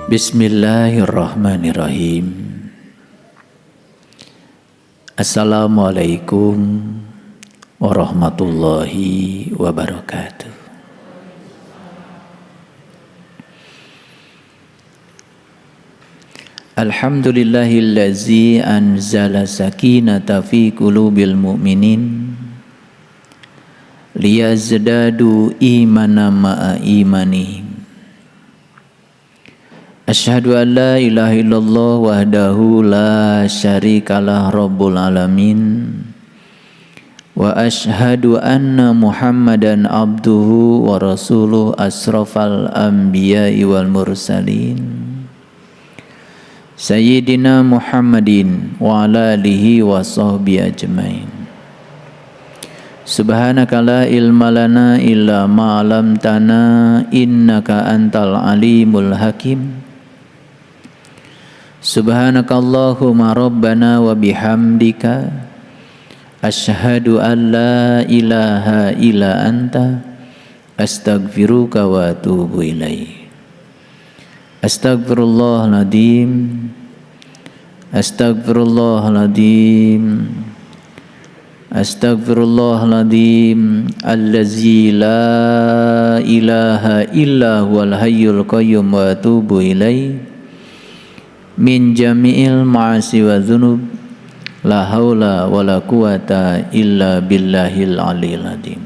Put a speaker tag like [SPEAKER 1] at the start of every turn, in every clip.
[SPEAKER 1] Bismillahirrahmanirrahim. Assalamualaikum warahmatullahi wabarakatuh. Alhamdulillahillazi anzala sakinata fi qulubil mu'minin liyazdadu imana ma'a imanihim. Asyhadu an la ilaha illallah wahdahu la syarikalah rabbul alamin wa asyhadu anna muhammadan abduhu wa rasuluh asrafal anbiya'i wal mursalin sayyidina muhammadin wa ala alihi wa sahbihi ajmain. Subhanaka la ilma lana illa ma 'allamtana innaka antal alimul hakim. Subhanakallahumma rabbana wa bihamdika asyhadu an la ilaha illa anta astaghfiruka wa atubu ilaik. Astaghfirullahaladzim, astaghfirullahaladzim, astaghfirullahaladzim allazi la ilaha illa huwal hayyul qayyum wa atubu ilaik min jami'il ma'asi wa dzunub la haula wa la quwata illa billahil aliyil azim.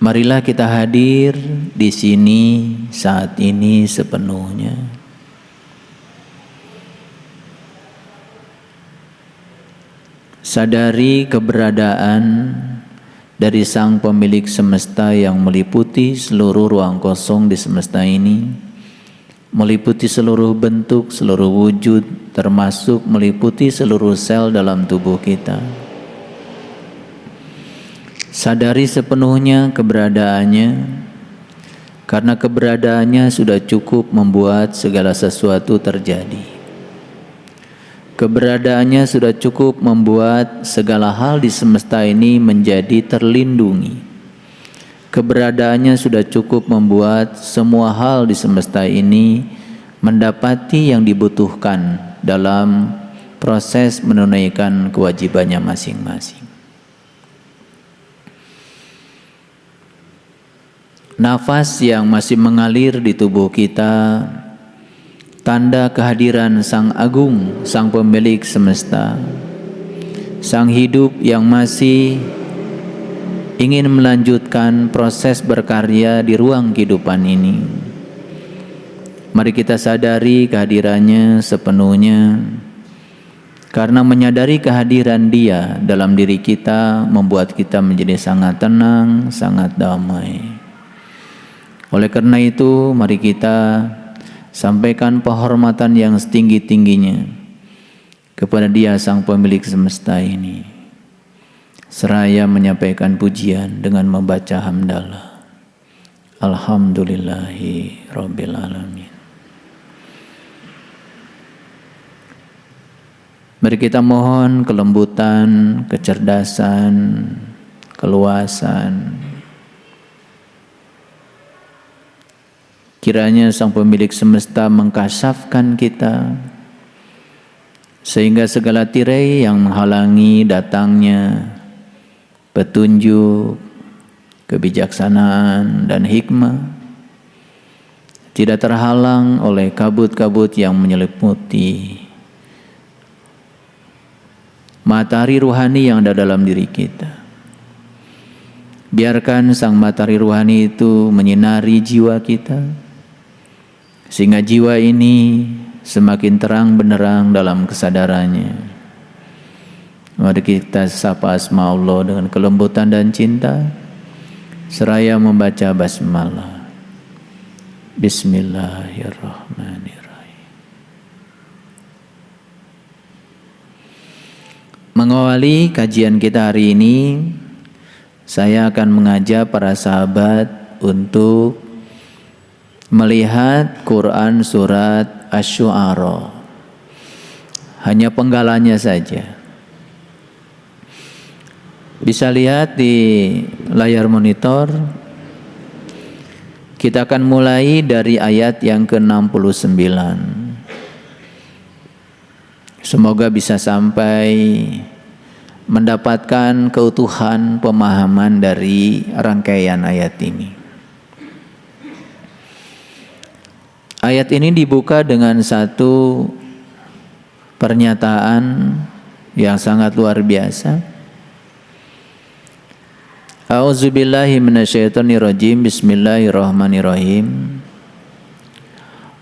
[SPEAKER 1] Marilah kita hadir di sini saat ini sepenuhnya. Sadari keberadaan dari Sang Pemilik semesta yang meliputi seluruh ruang kosong di semesta ini, meliputi seluruh bentuk, seluruh wujud, termasuk meliputi seluruh sel dalam tubuh kita. Sadari sepenuhnya keberadaannya, karena keberadaannya sudah cukup membuat segala sesuatu terjadi. Keberadaannya sudah cukup membuat segala hal di semesta ini menjadi terlindungi. Keberadaannya sudah cukup membuat semua hal di semesta ini mendapati yang dibutuhkan dalam proses menunaikan kewajibannya masing-masing. Nafas yang masih mengalir di tubuh kita, tanda kehadiran Sang Agung, Sang Pemilik semesta, Sang Hidup yang masih ingin melanjutkan proses berkarya di ruang kehidupan ini. Mari kita sadari kehadirannya sepenuhnya, karena menyadari kehadiran Dia dalam diri kita membuat kita menjadi sangat tenang, sangat damai. Oleh karena itu, mari kita sampaikan penghormatan yang setinggi-tingginya kepada Dia Sang Pemilik semesta ini, seraya menyampaikan pujian dengan membaca hamdalah. Alhamdulillahi Rabbil Alamin. Mari kita mohon kelembutan, kecerdasan, keluasan. Kiranya Sang Pemilik semesta mengkasafkan kita, sehingga segala tirai yang menghalangi datangnya petunjuk, kebijaksanaan, dan hikmah tidak terhalang oleh kabut-kabut yang menyelimuti matahari ruhani yang ada dalam diri kita. Biarkan Sang matahari ruhani itu menyinari jiwa kita, sehingga jiwa ini semakin terang benderang dalam kesadarannya. Mari kita sapa asma Allah dengan kelembutan dan cinta, seraya membaca basmalah. Bismillahirrahmanirrahim. Mengawali kajian kita hari ini, saya akan mengajak para sahabat untuk melihat Quran surat Asy-Syu'ara, hanya penggalanya saja. Bisa lihat di layar monitor, Kita akan mulai dari ayat yang ke-69. Semoga bisa sampai mendapatkan keutuhan pemahaman dari rangkaian ayat ini. Ayat ini dibuka dengan satu pernyataan yang sangat luar biasa. A'udzubillahi minasyaitonirrajim. Bismillahirrahmanirrahim.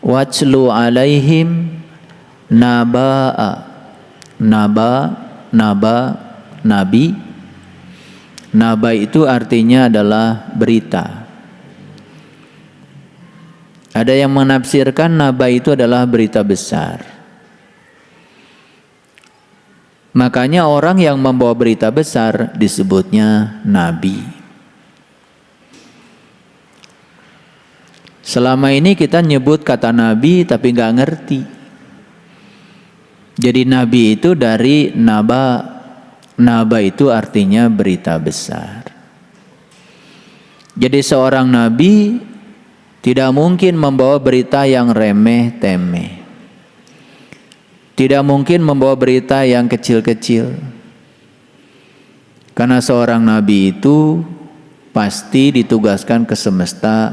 [SPEAKER 1] Watlu alaihim naba'a. Nabi. Naba itu artinya adalah berita. Ada yang menafsirkan naba itu adalah berita besar. Makanya orang yang membawa berita besar disebutnya nabi. Selama ini kita nyebut kata nabi tapi nggak ngerti. Jadi nabi itu dari naba. Naba itu artinya berita besar. Jadi seorang nabi tidak mungkin membawa berita yang remeh-temeh. Tidak mungkin membawa berita yang kecil-kecil. Karena seorang nabi itu pasti ditugaskan ke semesta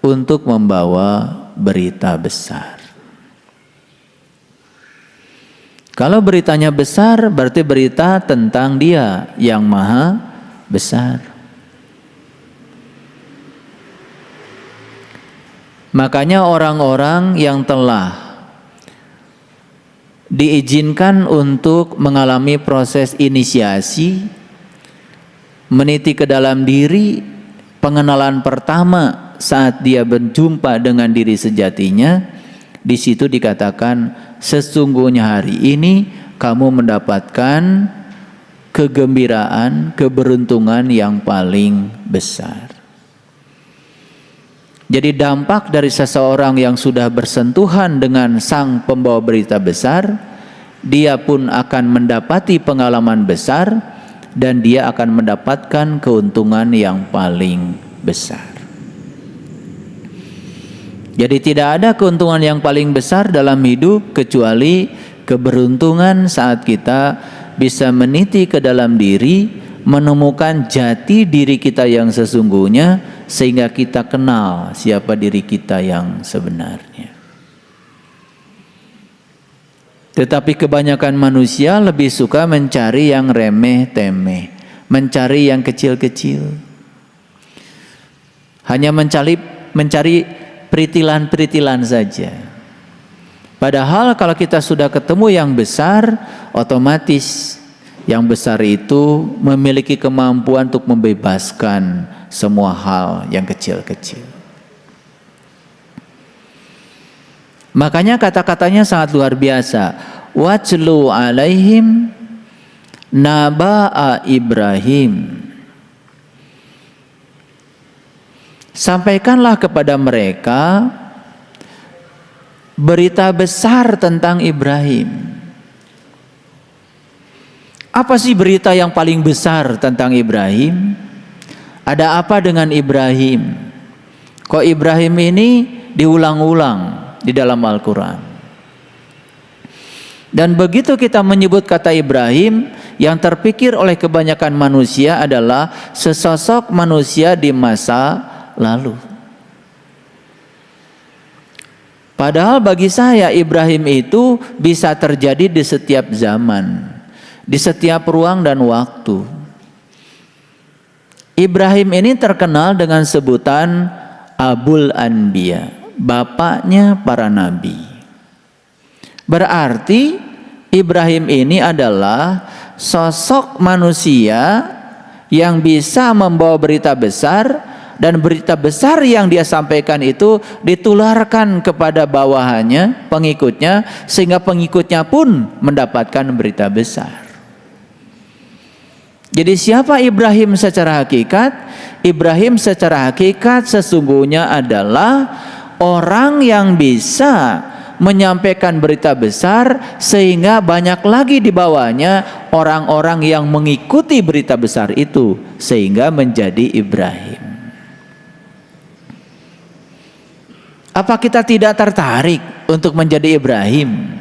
[SPEAKER 1] untuk membawa berita besar. Kalau beritanya besar, berarti berita tentang Dia yang maha besar. Makanya orang-orang yang telah diizinkan untuk mengalami proses inisiasi, meniti ke dalam diri, pengenalan pertama saat dia berjumpa dengan diri sejatinya, di situ dikatakan sesungguhnya hari ini kamu mendapatkan kegembiraan, keberuntungan yang paling besar. Jadi dampak dari seseorang yang sudah bersentuhan dengan sang pembawa berita besar, dia pun akan mendapati pengalaman besar dan dia akan mendapatkan keuntungan yang paling besar. Jadi tidak ada keuntungan yang paling besar dalam hidup kecuali keberuntungan saat kita bisa meniti ke dalam diri, menemukan jati diri kita yang sesungguhnya, sehingga kita kenal siapa diri kita yang sebenarnya. Tetapi kebanyakan manusia lebih suka mencari yang remeh-temeh, mencari yang kecil-kecil. Hanya mencari peritilan-peritilan saja. Padahal kalau kita sudah ketemu yang besar, otomatis yang besar itu memiliki kemampuan untuk membebaskan semua hal yang kecil-kecil. Makanya kata-katanya sangat luar biasa. Watlu alaihim naba'a Ibrahim. Sampaikanlah kepada mereka berita besar tentang Ibrahim. Apa sih berita yang paling besar tentang Ibrahim? Ada apa dengan Ibrahim? Kok Ibrahim ini diulang-ulang di dalam Al-Quran? Dan begitu kita menyebut kata Ibrahim, yang terpikir oleh kebanyakan manusia adalah sesosok manusia di masa lalu. Padahal bagi saya Ibrahim itu bisa terjadi di setiap zaman, di setiap ruang dan waktu. Ibrahim ini terkenal dengan sebutan Abul Anbiya, bapaknya para nabi. Berarti Ibrahim ini adalah sosok manusia yang bisa membawa berita besar, dan berita besar yang dia sampaikan itu ditularkan kepada bawahannya, pengikutnya, sehingga pengikutnya pun mendapatkan berita besar. Jadi siapa Ibrahim secara hakikat? Ibrahim secara hakikat sesungguhnya adalah orang yang bisa menyampaikan berita besar sehingga banyak lagi di bawahnya orang-orang yang mengikuti berita besar itu sehingga menjadi Ibrahim. Apa kita tidak tertarik untuk menjadi Ibrahim?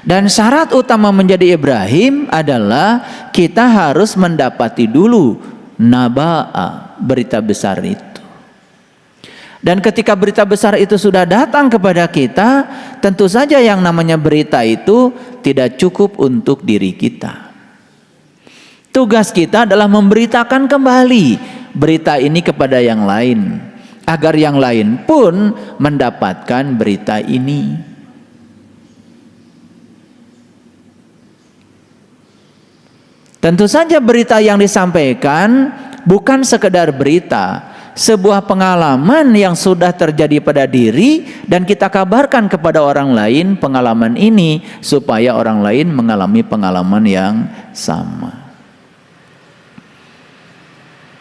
[SPEAKER 1] Dan syarat utama menjadi Ibrahim adalah kita harus mendapati dulu naba'a, berita besar itu. Dan ketika berita besar itu sudah datang kepada kita, tentu saja yang namanya berita itu tidak cukup untuk diri kita. Tugas kita adalah memberitakan kembali berita ini kepada yang lain, agar yang lain pun mendapatkan berita ini. Tentu saja berita yang disampaikan bukan sekedar berita, sebuah pengalaman yang sudah terjadi pada diri dan kita kabarkan kepada orang lain pengalaman ini supaya orang lain mengalami pengalaman yang sama.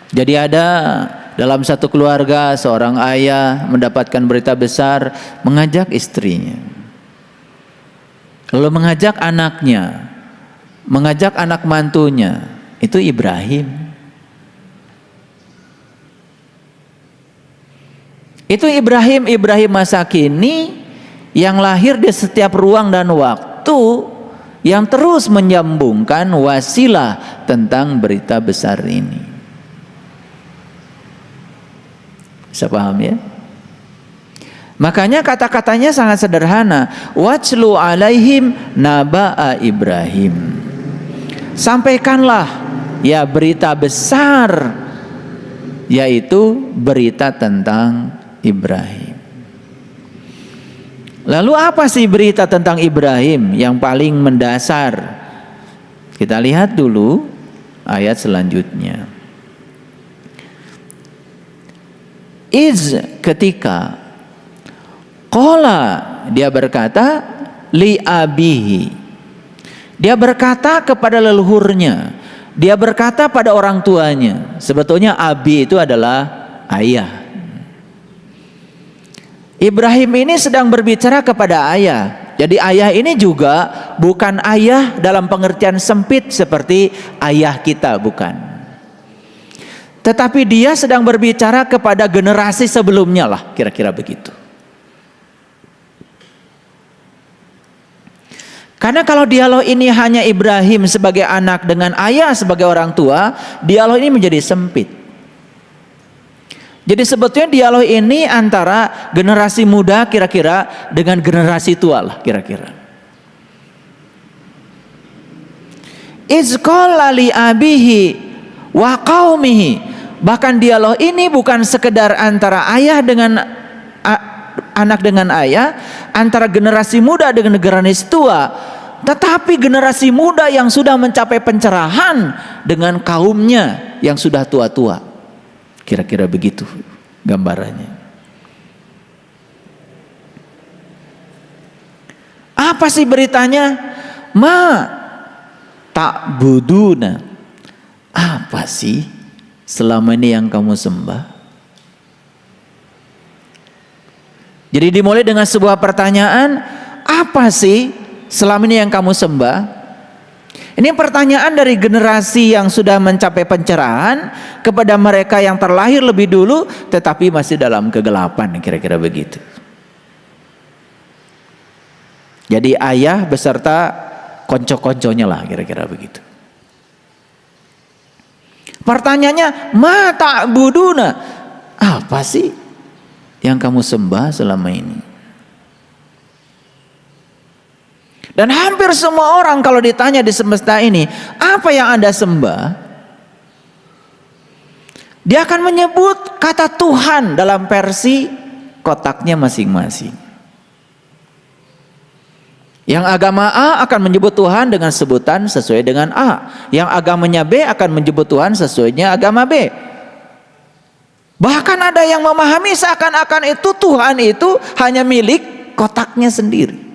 [SPEAKER 1] Jadi ada dalam satu keluarga seorang ayah mendapatkan berita besar, mengajak istrinya, lalu mengajak anaknya, mengajak anak mantunya, itu Ibrahim. Itu Ibrahim masa kini yang lahir di setiap ruang dan waktu, yang terus menyambungkan wasilah tentang berita besar ini. Bisa paham ya? Makanya kata-katanya sangat sederhana. Wajlu alaihim naba'a Ibrahim. Sampaikanlah ya berita besar, yaitu berita tentang Ibrahim. Lalu apa sih berita tentang Ibrahim yang paling mendasar? Kita lihat dulu ayat selanjutnya. Iz, ketika qala, dia berkata li abihi, dia berkata kepada leluhurnya, dia berkata pada orang tuanya. Sebetulnya abi itu adalah ayah. Ibrahim ini sedang berbicara kepada ayah. Jadi ayah ini juga bukan ayah dalam pengertian sempit seperti ayah kita, bukan. Tetapi dia sedang berbicara kepada generasi sebelumnya lah, kira-kira begitu. Karena kalau dialog ini hanya Ibrahim sebagai anak dengan ayah sebagai orang tua, dialog ini menjadi sempit. Jadi sebetulnya dialog ini antara generasi muda kira-kira dengan generasi tua lah kira-kira. Iz qala li abihi wa qaumihi. Bahkan dialog ini bukan sekedar antara ayah dengan anak dengan ayah, antara generasi muda dengan generasi tua, tetapi generasi muda yang sudah mencapai pencerahan dengan kaumnya yang sudah tua-tua. Kira-kira begitu gambarannya. Apa sih beritanya? Ma ta'buduna. Apa sih selama ini yang kamu sembah? Jadi dimulai dengan sebuah pertanyaan, apa sih selama ini yang kamu sembah? Ini pertanyaan dari generasi yang sudah mencapai pencerahan kepada mereka yang terlahir lebih dulu tetapi masih dalam kegelapan, kira-kira begitu. Jadi ayah beserta konco-konconya lah, kira-kira begitu. Pertanyaannya, ma ta'buduna, apa sih yang kamu sembah selama ini? Dan hampir semua orang kalau ditanya di semesta ini, apa yang Anda sembah? Dia akan menyebut kata Tuhan dalam versi kotaknya masing-masing. Yang agama A akan menyebut Tuhan dengan sebutan sesuai dengan A. Yang agamanya B akan menyebut Tuhan sesuainya agama B. Bahkan ada yang memahami seakan-akan itu Tuhan itu hanya milik kotaknya sendiri.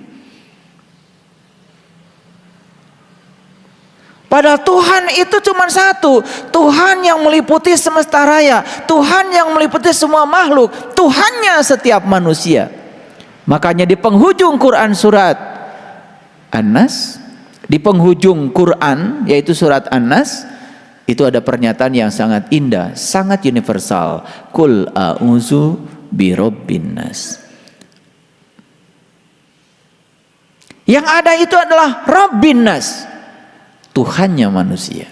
[SPEAKER 1] Padahal Tuhan itu cuma satu, Tuhan yang meliputi semesta raya, Tuhan yang meliputi semua makhluk, Tuhannya setiap manusia. Makanya di penghujung Quran surat An-Nas, di penghujung Quran yaitu surat An-Nas, itu ada pernyataan yang sangat indah, sangat universal. Qul a'udzu birabbin nas. Yang ada itu adalah Rabbin nas, Tuhannya manusia.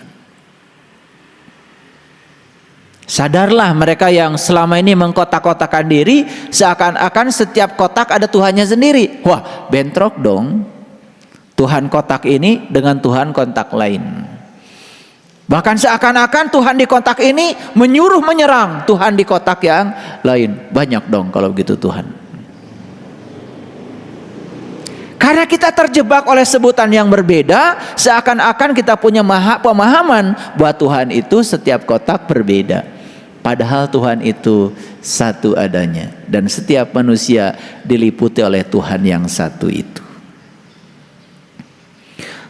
[SPEAKER 1] Sadarlah mereka yang selama ini mengkotak-kotakan diri seakan-akan setiap kotak ada Tuhannya sendiri. Wah, bentrok dong Tuhan kotak ini dengan Tuhan kotak lain. Bahkan seakan-akan Tuhan di kotak ini menyuruh menyerang Tuhan di kotak yang lain. Banyak dong kalau begitu Tuhan. Karena kita terjebak oleh sebutan yang berbeda, seakan-akan kita punya pemahaman bahwa Tuhan itu setiap kotak berbeda. Padahal Tuhan itu satu adanya, dan setiap manusia diliputi oleh Tuhan yang satu itu.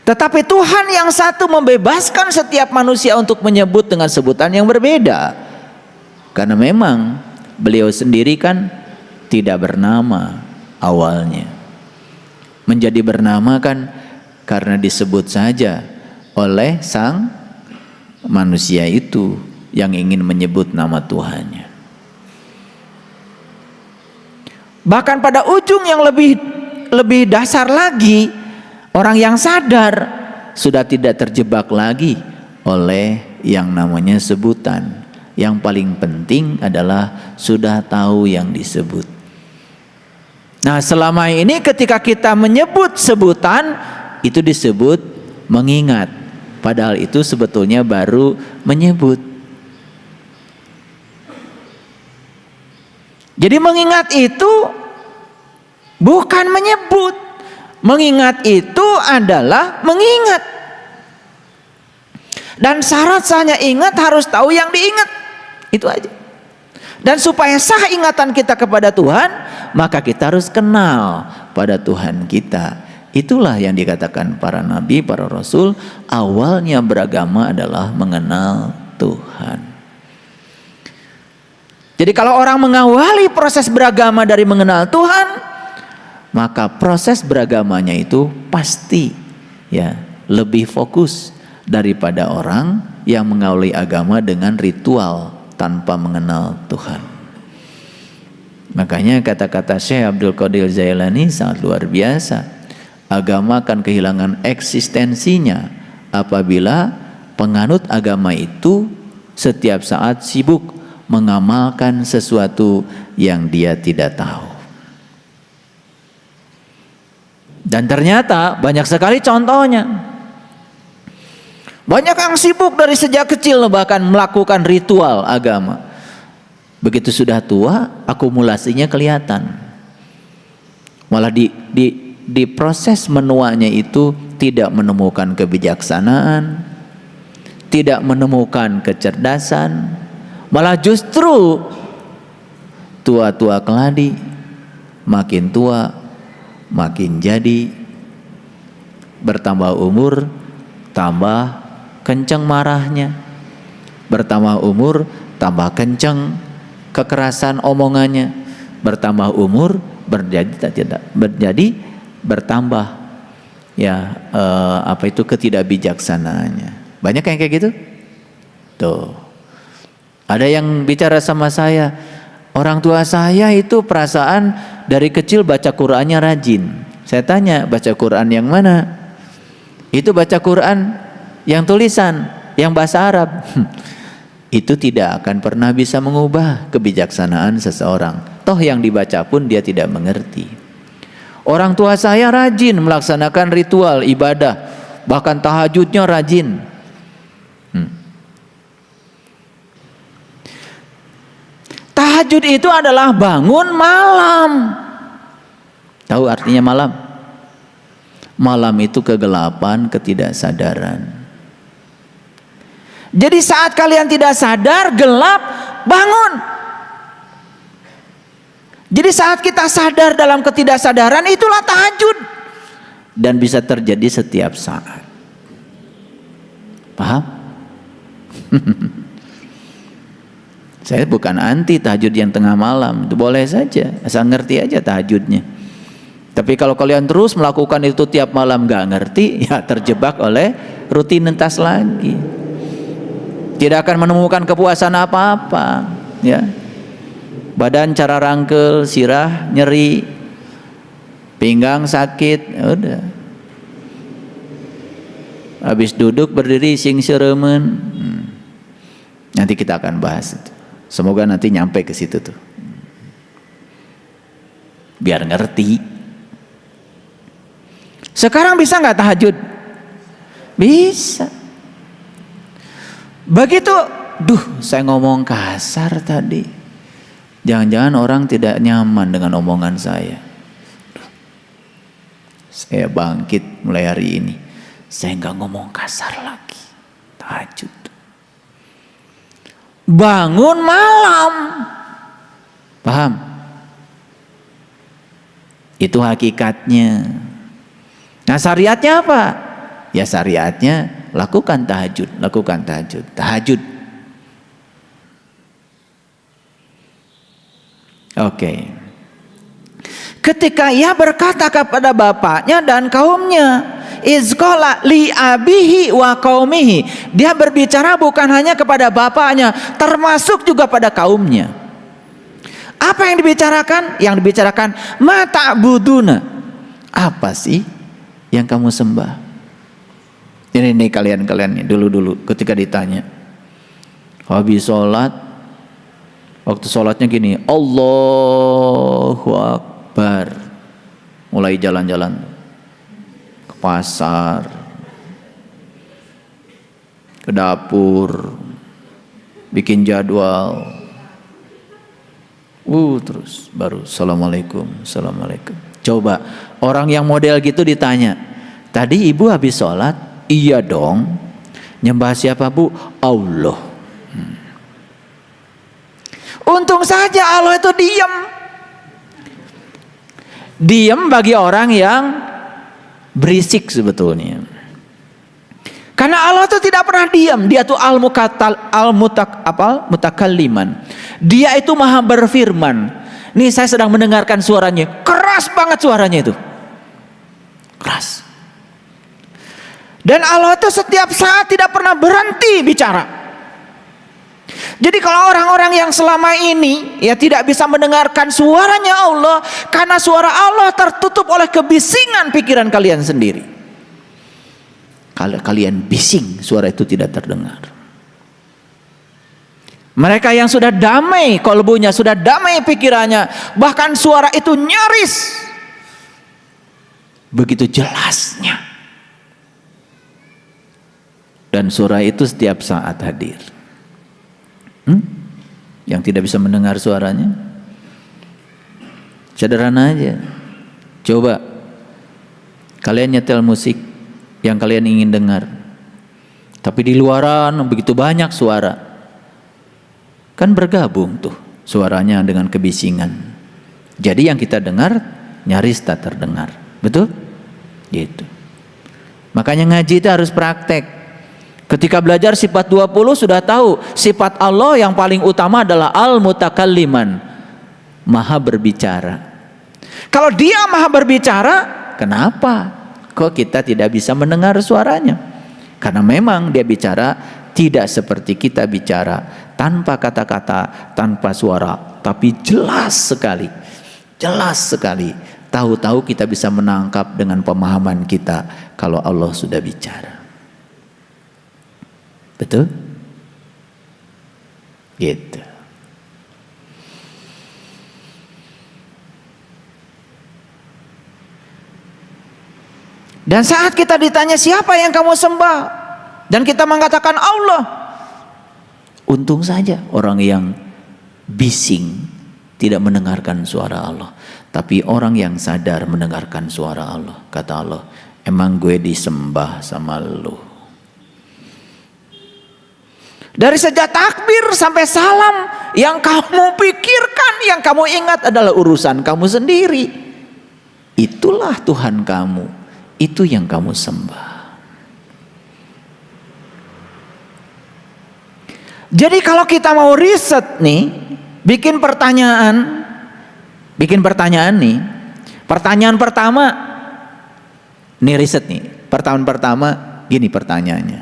[SPEAKER 1] Tetapi Tuhan yang satu membebaskan setiap manusia untuk menyebut dengan sebutan yang berbeda. Karena memang beliau sendiri kan tidak bernama awalnya. Menjadi bernama kan karena disebut saja oleh sang manusia itu yang ingin menyebut nama Tuhannya. Bahkan pada ujung yang lebih dasar lagi, orang yang sadar sudah tidak terjebak lagi oleh yang namanya sebutan. Yang paling penting adalah sudah tahu yang disebut. Nah, selama ini ketika kita menyebut sebutan, itu disebut mengingat. Padahal itu sebetulnya baru menyebut. Jadi mengingat itu bukan menyebut. Mengingat itu adalah mengingat. Dan syarat sahnya ingat harus tahu yang diingat. Itu aja. Dan supaya sah ingatan kita kepada Tuhan, maka kita harus kenal pada Tuhan kita. Itulah yang dikatakan para nabi, para rasul, awalnya beragama adalah mengenal Tuhan. Jadi kalau orang mengawali proses beragama dari mengenal Tuhan, maka proses beragamanya itu pasti ya lebih fokus daripada orang yang mengawali agama dengan ritual tanpa mengenal Tuhan. Makanya kata-kata Syekh Abdul Qadir Jailani sangat luar biasa. Agama akan kehilangan eksistensinya apabila penganut agama itu setiap saat sibuk mengamalkan sesuatu yang dia tidak tahu. Dan ternyata banyak sekali contohnya. Banyak yang sibuk dari sejak kecil bahkan melakukan ritual agama. Begitu sudah tua, akumulasinya kelihatan. Malah di proses menuanya itu tidak menemukan kebijaksanaan, tidak menemukan kecerdasan, malah justru tua-tua keladi, makin tua makin jadi, bertambah umur tambah kencang marahnya, bertambah umur tambah kencang kekerasan omongannya, bertambah umur bertambah ya ketidakbijaksanaannya. Banyak yang kayak gitu tuh. Ada yang bicara sama saya, orang tua saya itu perasaan dari kecil baca Qur'annya rajin. Saya tanya, baca Qur'an yang mana? Itu baca Qur'an yang tulisan, yang bahasa Arab. Itu tidak akan pernah bisa mengubah kebijaksanaan seseorang. Toh yang dibaca pun dia tidak mengerti. Orang tua saya rajin melaksanakan ritual ibadah, bahkan tahajudnya rajin. Tahajud itu adalah bangun malam. Tahu artinya malam? Malam itu kegelapan, ketidaksadaran. Jadi saat kalian tidak sadar, gelap, bangun. Jadi saat kita sadar dalam ketidaksadaran, itulah tahajud. Dan bisa terjadi setiap saat. Paham? Saya bukan anti tahajud yang tengah malam, itu boleh saja, asal ngerti aja tahajudnya. Tapi kalau kalian terus melakukan itu tiap malam gak ngerti, ya terjebak oleh rutinitas lagi. Tidak akan menemukan kepuasan apa-apa, ya. badan cara rangkel, sirah nyeri, pinggang sakit, udah. Habis duduk berdiri sing seremen. Nanti kita akan bahas itu. Semoga nanti nyampe ke situ tuh. Biar ngerti. Sekarang bisa nggak tahajud? Bisa. Begitu, saya ngomong kasar tadi. Jangan-jangan orang tidak nyaman dengan omongan saya. Saya bangkit mulai hari ini. Saya nggak ngomong kasar lagi. Tahajud. Bangun malam. Paham? Itu hakikatnya. Nah, syariatnya apa? Ya syariatnya lakukan tahajud, lakukan tahajud, tahajud. Oke. Ketika ia berkata kepada bapaknya dan kaumnya, izqala li abihi wa qaumihi. Dia berbicara bukan hanya kepada bapaknya, termasuk juga pada kaumnya. Apa yang dibicarakan? Yang dibicarakan ma ta'buduna. Apa sih yang kamu sembah? Ini kalian nih dulu ketika ditanya. Habis sholat, waktu sholatnya gini, Allahu Akbar. Mulai jalan-jalan ke pasar, ke dapur, bikin jadwal, terus baru Assalamualaikum, Assalamualaikum. Coba orang yang model gitu ditanya, tadi ibu habis sholat? Iya dong. Nyembah siapa bu? Allah. Untung saja Allah itu diam. Diam bagi orang yang berisik sebetulnya. Karena Allah itu tidak pernah diam. Dia itu mutakalliman. Dia itu maha berfirman. Nih saya sedang mendengarkan suaranya. Keras banget suaranya itu. Keras. Dan Allah itu setiap saat tidak pernah berhenti bicara. Jadi kalau orang-orang yang selama ini ya tidak bisa mendengarkan suaranya Allah, karena suara Allah tertutup oleh kebisingan pikiran kalian sendiri. Kalau kalian bising, suara itu tidak terdengar. Mereka yang sudah damai kolbunya, sudah damai pikirannya, bahkan suara itu nyaris begitu jelasnya. Dan suara itu setiap saat hadir. Yang tidak bisa mendengar suaranya, sederhana aja. Coba kalian nyetel musik yang kalian ingin dengar, tapi di luaran begitu banyak suara, kan bergabung tuh suaranya dengan kebisingan. Jadi yang kita dengar nyaris tak terdengar. Betul? Gitu. Makanya ngaji itu harus praktek. Ketika belajar sifat 20 sudah tahu sifat Allah yang paling utama adalah al-mutakalliman, maha berbicara. Kalau dia maha berbicara, kenapa kok kita tidak bisa mendengar suaranya? Karena memang dia bicara tidak seperti kita bicara, tanpa kata-kata, tanpa suara, tapi jelas sekali. Jelas sekali. Tahu-tahu kita bisa menangkap dengan pemahaman kita kalau Allah sudah bicara. Betul? Gitu. Dan saat kita ditanya siapa yang kamu sembah, dan kita mengatakan Allah, untung saja orang yang bising tidak mendengarkan suara Allah. Tapi orang yang sadar mendengarkan suara Allah. Kata Allah, emang gue disembah sama lu. Dari sejak takbir sampai salam, yang kamu pikirkan, yang kamu ingat adalah urusan kamu sendiri. Itulah Tuhan kamu, itu yang kamu sembah. Jadi kalau kita mau riset nih, bikin pertanyaan nih. Pertanyaan pertama, nih riset nih. Pertanyaan pertama, gini pertanyaannya.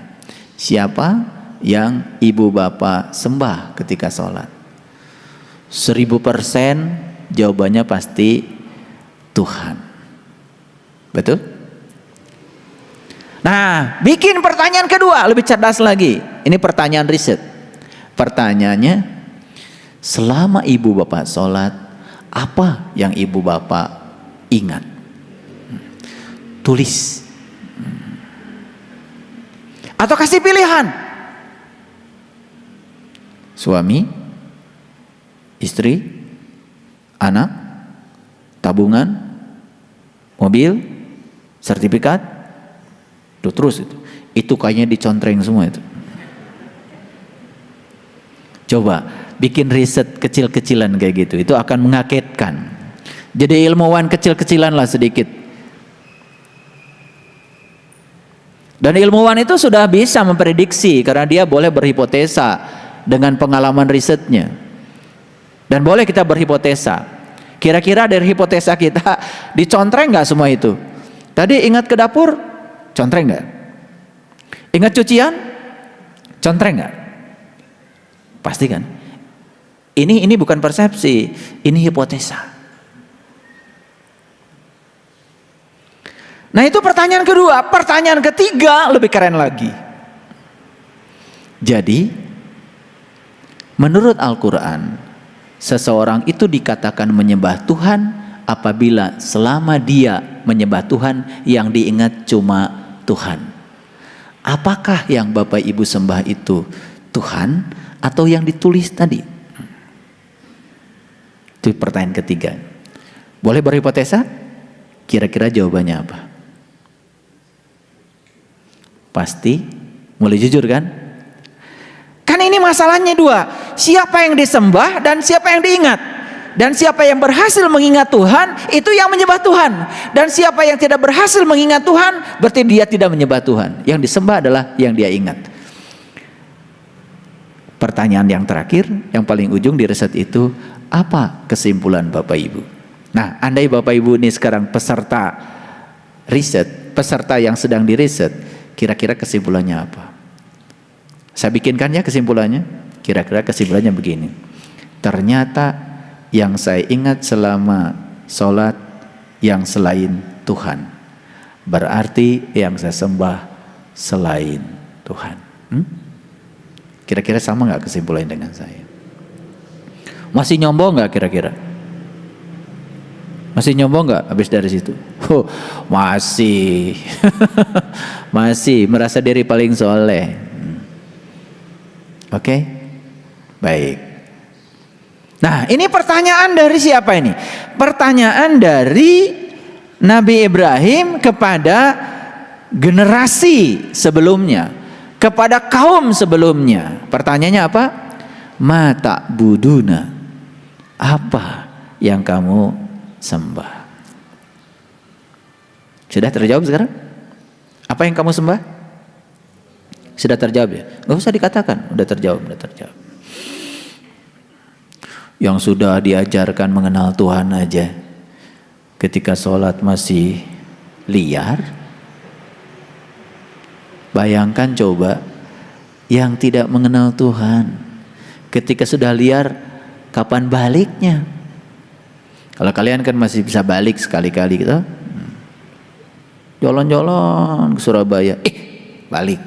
[SPEAKER 1] Siapa yang ibu bapak sembah ketika sholat? 1000% jawabannya pasti Tuhan. Betul? Nah, bikin pertanyaan kedua, lebih cerdas lagi. Ini pertanyaan riset. Pertanyaannya, selama ibu bapak sholat, apa yang ibu bapak ingat? Tulis. Atau kasih pilihan. Suami, istri, anak, tabungan, mobil, sertifikat, tuh terus itu kayaknya dicontreng semua itu. Coba bikin riset kecil-kecilan kayak gitu, itu akan mengagetkan. Jadi ilmuwan kecil-kecilan lah sedikit. Dan ilmuwan itu sudah bisa memprediksi karena dia boleh berhipotesa dengan pengalaman risetnya. Dan boleh kita berhipotesa. Kira-kira dari hipotesa kita dicontreng nggak semua itu? Tadi ingat ke dapur, contreng nggak? Ingat cucian, contreng nggak? Pasti kan? Ini bukan persepsi, ini hipotesa. Nah itu pertanyaan kedua. Pertanyaan ketiga lebih keren lagi. Jadi menurut Al-Quran, seseorang itu dikatakan menyembah Tuhan apabila selama dia menyembah Tuhan yang diingat cuma Tuhan. Apakah yang Bapak Ibu sembah itu Tuhan atau yang ditulis tadi? Itu pertanyaan ketiga. Boleh berhipotesa? Kira-kira jawabannya apa? Pasti mulai jujur kan? Kan ini masalahnya dua. Siapa yang disembah dan siapa yang diingat. Dan siapa yang berhasil mengingat Tuhan, itu yang menyembah Tuhan. Dan siapa yang tidak berhasil mengingat Tuhan, berarti dia tidak menyembah Tuhan. Yang disembah adalah yang dia ingat. Pertanyaan yang terakhir, yang paling ujung di riset itu, apa kesimpulan Bapak Ibu? Nah, andai Bapak Ibu ini sekarang peserta riset, peserta yang sedang diriset, kira-kira kesimpulannya apa? Saya bikinkan ya kesimpulannya. Kira-kira kesimpulannya begini. Ternyata yang saya ingat selama sholat yang selain Tuhan. Berarti yang saya sembah selain Tuhan. Kira-kira sama gak kesimpulannya dengan saya? Masih nyombong gak kira-kira? Masih nyombong gak habis dari situ? Oh, masih. Masih merasa diri paling soleh. Oke? Baik. Nah, ini pertanyaan dari siapa ini? Pertanyaan dari Nabi Ibrahim kepada generasi sebelumnya, kepada kaum sebelumnya. Pertanyaannya apa? Ma ta'buduna, apa yang kamu sembah? Sudah terjawab sekarang? Apa yang kamu sembah? Sudah terjawab ya? Gak usah dikatakan, udah terjawab, udah terjawab. Yang sudah diajarkan mengenal Tuhan aja, ketika sholat masih liar. Bayangkan coba yang tidak mengenal Tuhan, ketika sudah liar, kapan baliknya? Kalau kalian kan masih bisa balik sekali-kali gitu. Jalan-jalan ke Surabaya, balik.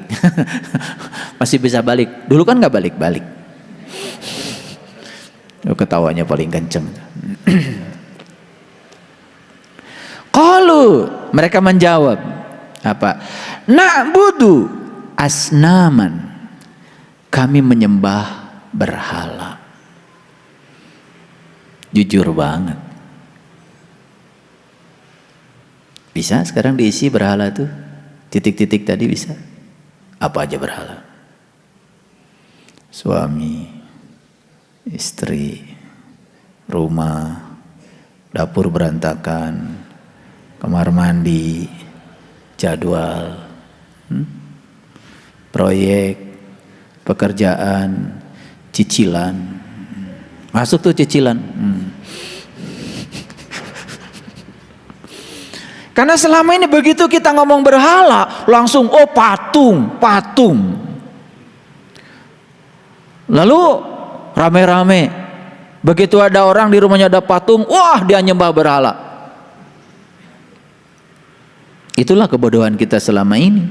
[SPEAKER 1] Masih bisa balik. Dulu kan nggak balik-balik. Ketawanya paling kenceng. Qalu, mereka menjawab apa? Na'budu asnaman, kami menyembah berhala. Jujur banget. Bisa sekarang diisi berhala tuh? Titik-titik tadi bisa? Apa aja berhala? Suami, istri, rumah, dapur berantakan, kamar mandi, jadwal, proyek, pekerjaan, cicilan. Masuk tuh cicilan. Karena selama ini begitu kita ngomong berhala, langsung patung. Lalu rame-rame Begitu ada orang di rumahnya ada patung, wah dia nyembah berhala. Itulah kebodohan kita selama ini.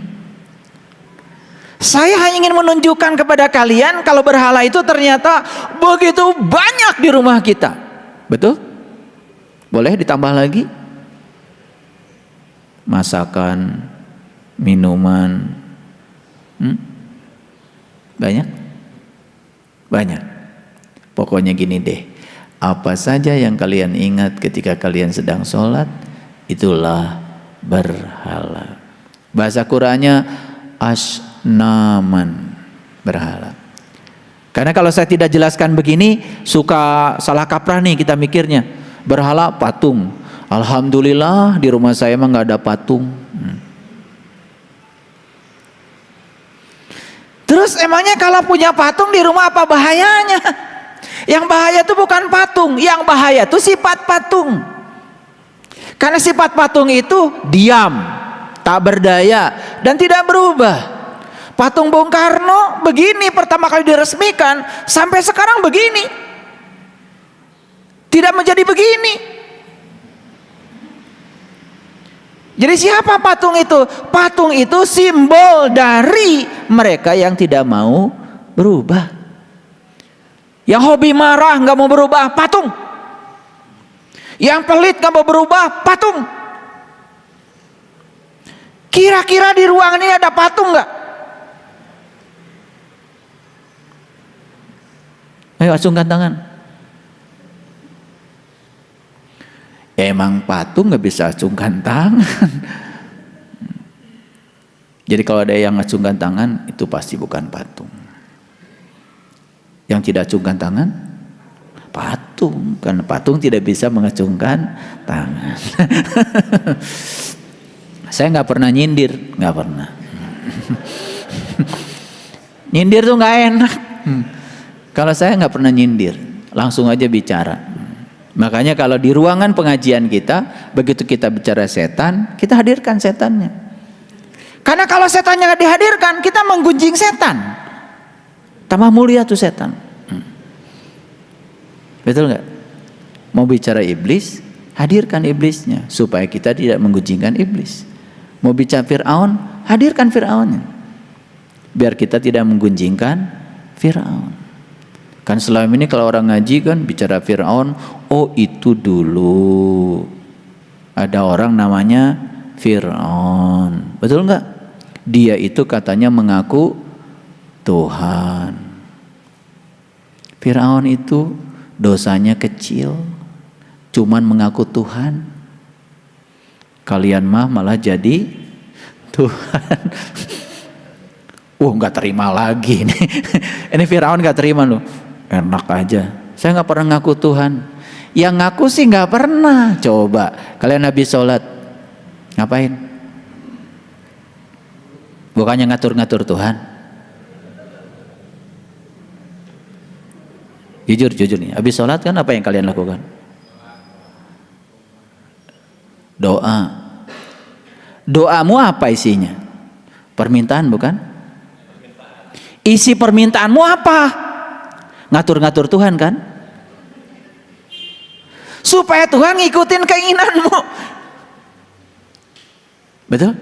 [SPEAKER 1] Saya hanya ingin menunjukkan kepada kalian kalau berhala itu ternyata begitu banyak di rumah kita. Betul? Boleh ditambah lagi? Masakan, minuman, banyak? Banyak. Pokoknya gini deh, apa saja yang kalian ingat ketika kalian sedang sholat, itulah berhala. Bahasa Qur'annya asnaman, berhala. Karena kalau saya tidak jelaskan begini, suka salah kaprah nih kita mikirnya. Berhala patung. Alhamdulillah di rumah saya emang nggak ada patung. Terus emangnya kalau punya patung di rumah apa bahayanya? Yang bahaya itu bukan patung, yang bahaya itu sifat patung. Karena sifat patung itu diam, tak berdaya, dan tidak berubah. Patung Bung Karno begini pertama kali diresmikan, sampai sekarang begini. Tidak menjadi begini. Jadi siapa patung itu? Patung itu simbol dari mereka yang tidak mau berubah. Yang hobi marah nggak mau berubah, patung. Yang pelit nggak mau berubah, patung. Kira-kira di ruangan ini ada patung nggak? Ayo acungkan tangan. Emang patung nggak bisa acungkan tangan. Jadi kalau ada yang acungkan tangan, itu pasti bukan patung. Yang tidak acungkan tangan, patung. Karena patung tidak bisa mengacungkan tangan. Saya nggak pernah nyindir, nggak pernah. Nyindir tuh nggak enak. Kalau saya nggak pernah nyindir, langsung aja bicara. Makanya kalau di ruangan pengajian kita, begitu kita bicara setan, kita hadirkan setannya. Karena kalau setannya dihadirkan, kita menggunjing setan. Tambah mulia tuh setan. Betul nggak? Mau bicara iblis, hadirkan iblisnya supaya kita tidak menggunjingkan iblis. Mau bicara Fir'aun, hadirkan Fir'aunnya biar kita tidak menggunjingkan Fir'aun. Kan selama ini kalau orang ngaji kan bicara Fir'aun, oh itu dulu ada orang namanya Fir'aun. Betul nggak? Dia itu katanya mengaku Tuhan. Fir'aun itu dosanya kecil, cuman mengaku Tuhan. Kalian mah malah jadi Tuhan. Nggak terima lagi nih. Ini Fir'aun nggak terima loh. Enak aja. Saya nggak pernah ngaku Tuhan. Yang ngaku sih nggak pernah. Coba kalian habis sholat ngapain? Bukannya ngatur-ngatur Tuhan. Jujur nih. Habis sholat kan apa yang kalian lakukan? Doa. Doamu apa isinya? Permintaan bukan? Isi permintaanmu apa? Ngatur-ngatur Tuhan kan? Supaya Tuhan ngikutin keinginanmu. Betul?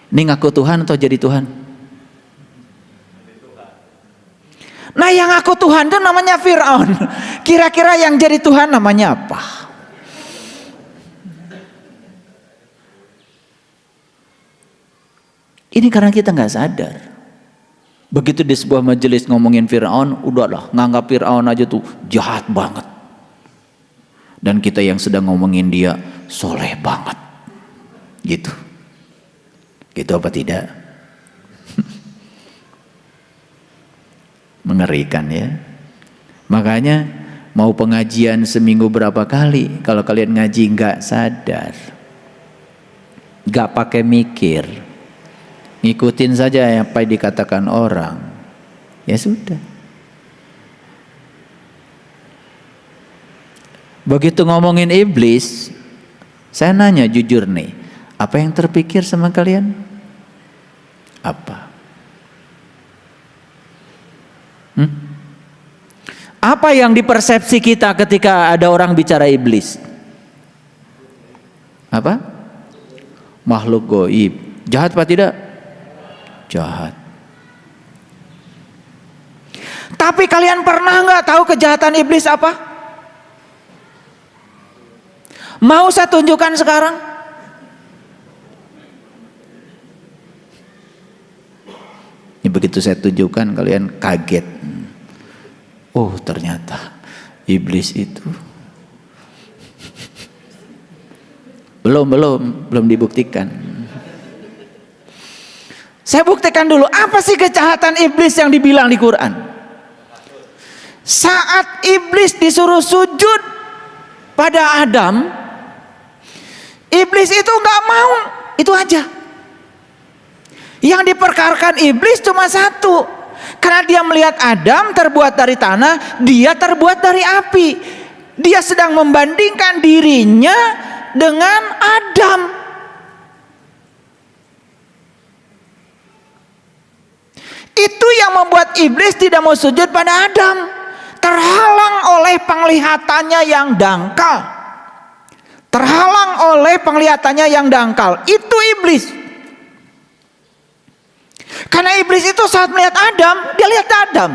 [SPEAKER 1] Ini ngaku Tuhan atau jadi Tuhan? Nah yang ngaku Tuhan itu namanya Fir'aun. Kira-kira yang jadi Tuhan namanya apa? Ini karena kita nggak sadar. Begitu di sebuah majelis ngomongin Fir'aun, udahlah nganggap Fir'aun aja tuh jahat banget. Dan kita yang sedang ngomongin dia soleh banget. Gitu. Gitu apa tidak? Mengerikan ya. Makanya mau pengajian seminggu berapa kali, kalau kalian ngaji nggak sadar, nggak pakai mikir, ngikutin saja apa yang dikatakan orang, ya sudah. Begitu ngomongin iblis, saya nanya jujur nih, apa yang terpikir sama kalian? Apa? Apa yang dipersepsi kita ketika ada orang bicara iblis? Apa? Makhluk gaib. Jahat apa tidak? Jahat. Tapi kalian pernah nggak tahu kejahatan iblis apa? Mau saya tunjukkan sekarang? Ini begitu saya tunjukkan kalian kaget. Oh, ternyata iblis itu belum dibuktikan. Saya buktikan dulu apa sih kejahatan iblis yang dibilang di Quran. Saat iblis disuruh sujud pada Adam, iblis itu nggak mau, itu aja. Yang diperkarkan iblis cuma satu, karena dia melihat Adam terbuat dari tanah, dia terbuat dari api. Dia sedang membandingkan dirinya dengan Adam. Itu yang membuat iblis tidak mau sujud pada Adam, terhalang oleh penglihatannya yang dangkal. Terhalang oleh penglihatannya yang dangkal. Itu iblis. Karena iblis itu saat melihat Adam, dia lihat Adam.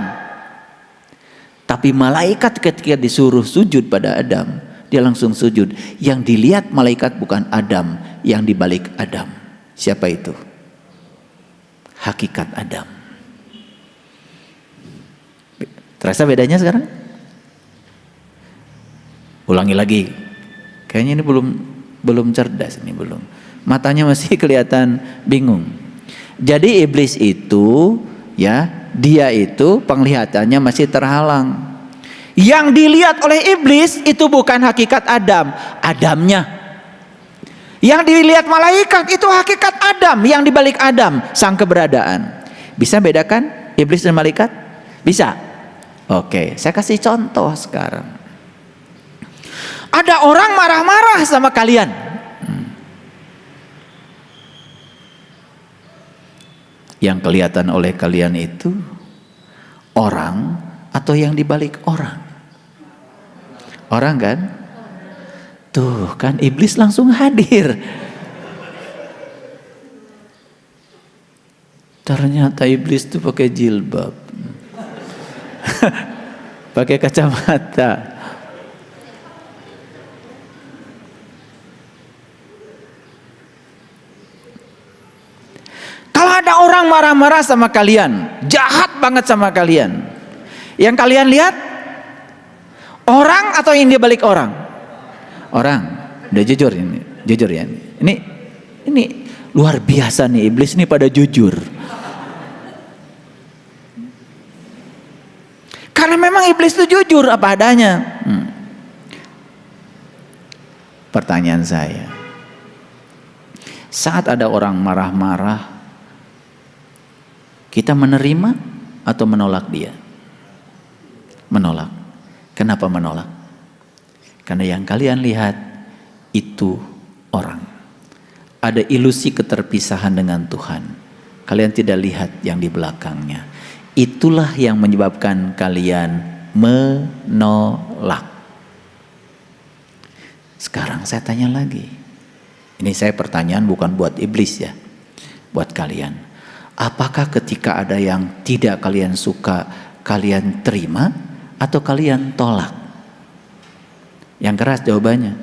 [SPEAKER 1] Tapi malaikat ketika disuruh sujud pada Adam, dia langsung sujud. Yang dilihat malaikat bukan Adam, yang dibalik Adam. Siapa itu? Hakikat Adam. Terasa bedanya sekarang? Ulangi lagi. Kayaknya ini belum cerdas, ini belum. Matanya masih kelihatan bingung. Jadi iblis itu, ya, dia itu penglihatannya masih terhalang. Yang dilihat oleh iblis itu bukan hakikat Adam, Adamnya. Yang dilihat malaikat itu hakikat Adam, yang dibalik Adam, sang keberadaan. Bisa bedakan iblis dan malaikat? Bisa. Oke, saya kasih contoh sekarang. Ada orang marah-marah sama kalian. Yang kelihatan oleh kalian itu orang atau yang dibalik orang? Orang kan? Tuh kan iblis langsung hadir. Ternyata iblis tuh pakai jilbab. Pakai kacamata. Kalau ada orang marah-marah sama kalian, jahat banget sama kalian, yang kalian lihat orang atau yang di balik orang? Orang. Udah jujur ini, jujur ya. Ini luar biasa nih, iblis ini pada jujur. Karena memang iblis itu jujur apa adanya. Pertanyaan saya, saat ada orang marah-marah, kita menerima atau menolak dia? Menolak. Kenapa menolak? Karena yang kalian lihat itu orang. Ada ilusi keterpisahan dengan Tuhan. Kalian tidak lihat yang di belakangnya. Itulah yang menyebabkan kalian menolak. Sekarang saya tanya lagi. Ini saya pertanyaan bukan buat iblis ya. Buat kalian. Apakah ketika ada yang tidak kalian suka, kalian terima atau kalian tolak? Yang keras jawabannya.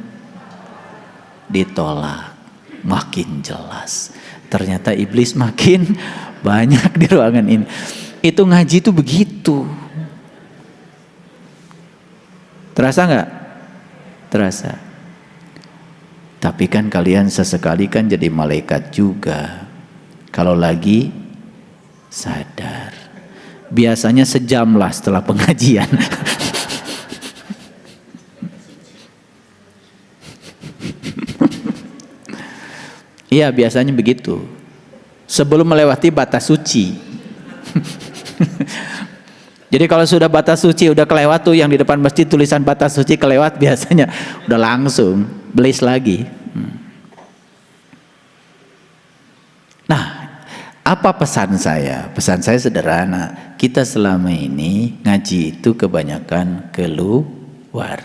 [SPEAKER 1] Ditolak. Makin jelas. Ternyata iblis makin banyak di ruangan ini. Itu ngaji itu begitu. Terasa nggak? Terasa. Tapi kan kalian sesekali kan jadi malaikat juga. Kalau lagi sadar. Biasanya sejam lah setelah pengajian. Iya, biasanya begitu. Sebelum melewati batas suci. Jadi kalau sudah batas suci udah kelewat tuh, yang di depan masjid tulisan batas suci kelewat, biasanya udah langsung belis lagi. Nah, apa Apa pesan saya? Pesan saya sederhana. Kita selama ini ngaji itu kebanyakan keluar.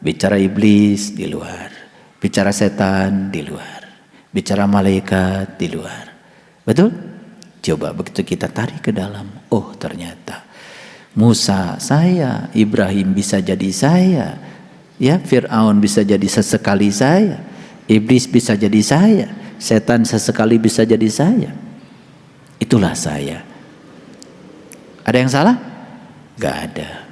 [SPEAKER 1] Bicara iblis di luar. Bicara setan di luar. Bicara malaikat di luar. Betul? Coba begitu kita tarik ke dalam. Oh ternyata Musa saya, Ibrahim bisa jadi saya. Ya, Fir'aun bisa jadi sesekali saya. Iblis bisa jadi saya. Setan sesekali bisa jadi saya. Itulah saya. Ada yang salah? Gak ada.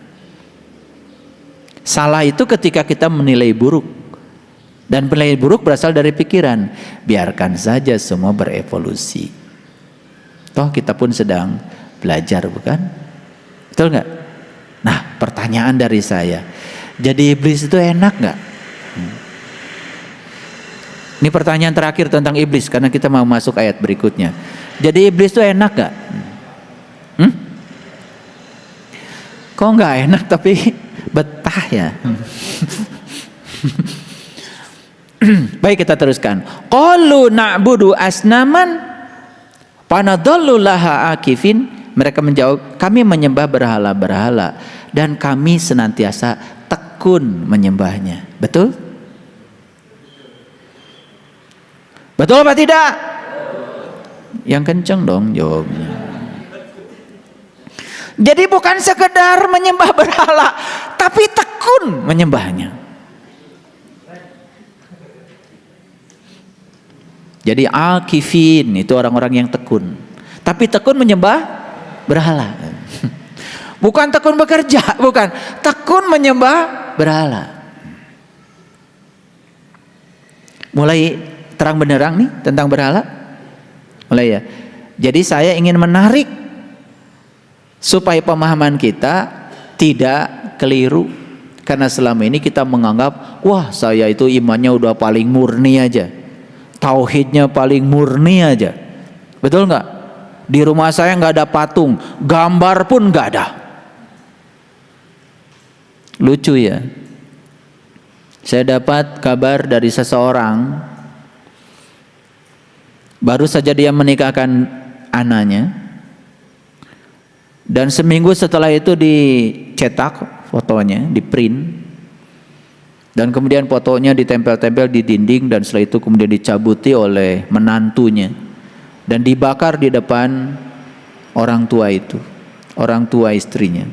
[SPEAKER 1] Salah itu ketika kita menilai buruk. Dan penilaian buruk berasal dari pikiran. Biarkan saja semua berevolusi. Toh kita pun sedang belajar, bukan? Betul nggak? Nah, pertanyaan dari saya. Jadi iblis itu enak nggak? Ini pertanyaan terakhir tentang iblis. Karena kita mau masuk ayat berikutnya. Jadi iblis itu enak nggak? Kok nggak enak tapi betah ya? Baik, kita teruskan. Qalu na'budu asnaman panadallu laha akifin. Mereka menjawab, kami menyembah berhala-berhala dan kami senantiasa tekun menyembahnya. Betul? Betul apa tidak? Yang kenceng dong jawabnya. Jadi bukan sekedar menyembah berhala, tapi tekun menyembahnya. Jadi akifin itu orang-orang yang tekun. Tapi tekun menyembah berhala. Bukan tekun bekerja, bukan. Tekun menyembah berhala. Mulai terang benderang nih tentang berhala. Mulai ya. Jadi saya ingin menarik supaya pemahaman kita tidak keliru. Karena selama ini kita menganggap, wah saya itu imannya udah paling murni aja. Tauhidnya paling murni aja. Betul nggak? Di rumah saya nggak ada patung, gambar pun nggak ada. Lucu ya. Saya dapat kabar dari seseorang, baru saja dia menikahkan anaknya, dan seminggu setelah itu dicetak fotonya, di print, dan kemudian fotonya ditempel-tempel di dinding, dan setelah itu kemudian dicabuti oleh menantunya dan dibakar di depan orang tua itu, orang tua istrinya,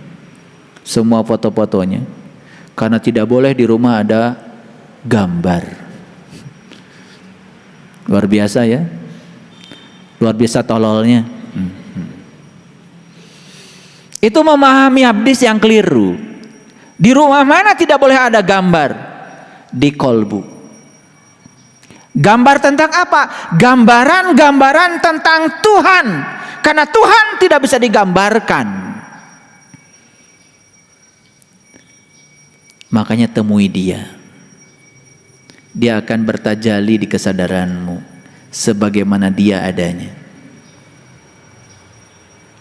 [SPEAKER 1] semua foto-fotonya, karena tidak boleh di rumah ada gambar. Luar biasa ya, luar biasa tololnya. Itu memahami hadis yang keliru. Di rumah mana tidak boleh ada gambar? Di kolbu. Gambar tentang apa? Gambaran-gambaran tentang Tuhan. Karena Tuhan tidak bisa digambarkan. Makanya temui dia. Dia akan bertajalli di kesadaranmu sebagaimana dia adanya.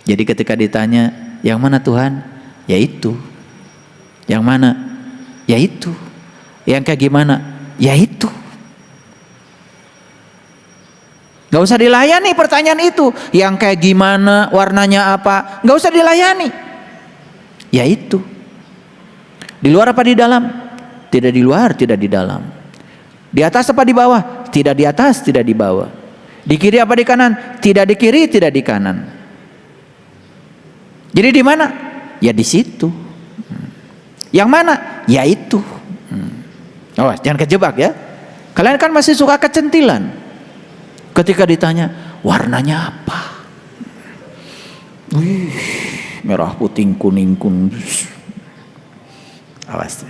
[SPEAKER 1] Jadi ketika ditanya, yang mana Tuhan? Ya itu. Yang mana? Ya itu. Yang kayak gimana? Ya itu. Gak usah dilayani pertanyaan itu. Yang kayak gimana, warnanya apa? Gak usah dilayani. Ya itu. Di luar apa di dalam? Tidak di luar, tidak di dalam. Di atas apa di bawah? Tidak di atas, tidak di bawah. Di kiri apa di kanan? Tidak di kiri, tidak di kanan. Jadi di mana? Ya di situ. Yang mana? Ya itu. Oh, jangan kejebak ya. Kalian kan masih suka kecentilan. Ketika ditanya, warnanya apa? Wih, merah, putih, kuning, kuning. Awas.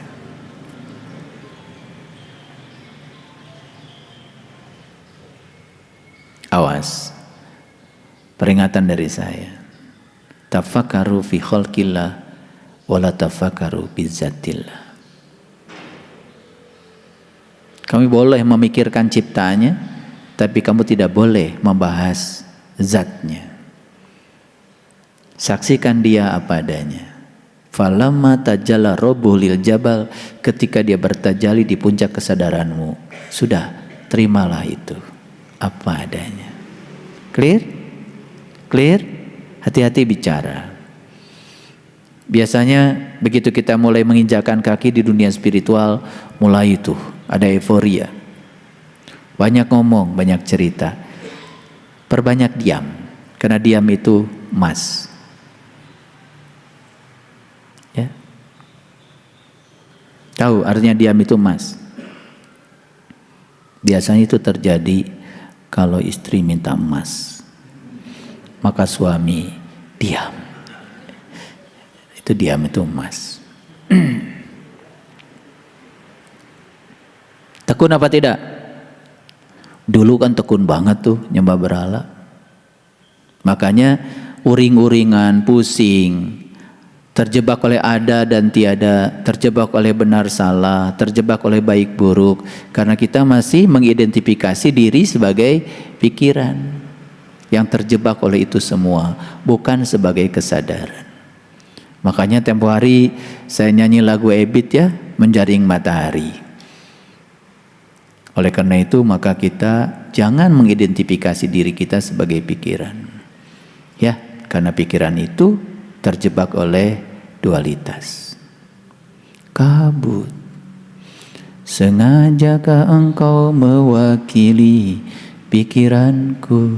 [SPEAKER 1] Awas. Peringatan dari saya. Tafakkaru fi khalqillah wala tafakkaru bi zatillah. Kamu boleh memikirkan ciptaannya, tapi kamu tidak boleh membahas zatnya. Saksikan dia apa adanya. Falamma tajalla rabbuhu lil jabal, ketika dia bertajalli di puncak kesadaranmu, sudah terimalah itu apa adanya. Clear? Clear? Hati-hati bicara. Biasanya begitu kita mulai menginjakkan kaki di dunia spiritual, mulai itu ada euforia. Banyak ngomong, banyak cerita. Perbanyak diam, karena diam itu emas. Ya. Tahu artinya diam itu emas. Biasanya itu terjadi kalau istri minta emas, maka suami diam. Itu diam itu emas. Tekun apa tidak? Dulu kan tekun banget tuh nyembah berhala. Makanya uring-uringan, pusing, terjebak oleh ada dan tiada, terjebak oleh benar salah, terjebak oleh baik buruk. Karena kita masih mengidentifikasi diri sebagai pikiran yang terjebak oleh itu semua, bukan sebagai kesadaran. Makanya tempo hari saya nyanyi lagu Ebit ya, Menjaring Matahari. Oleh karena itu maka kita jangan mengidentifikasi diri kita sebagai pikiran. Ya, karena pikiran itu terjebak oleh dualitas. Kabut. Sengajakah engkau mewakili pikiranku?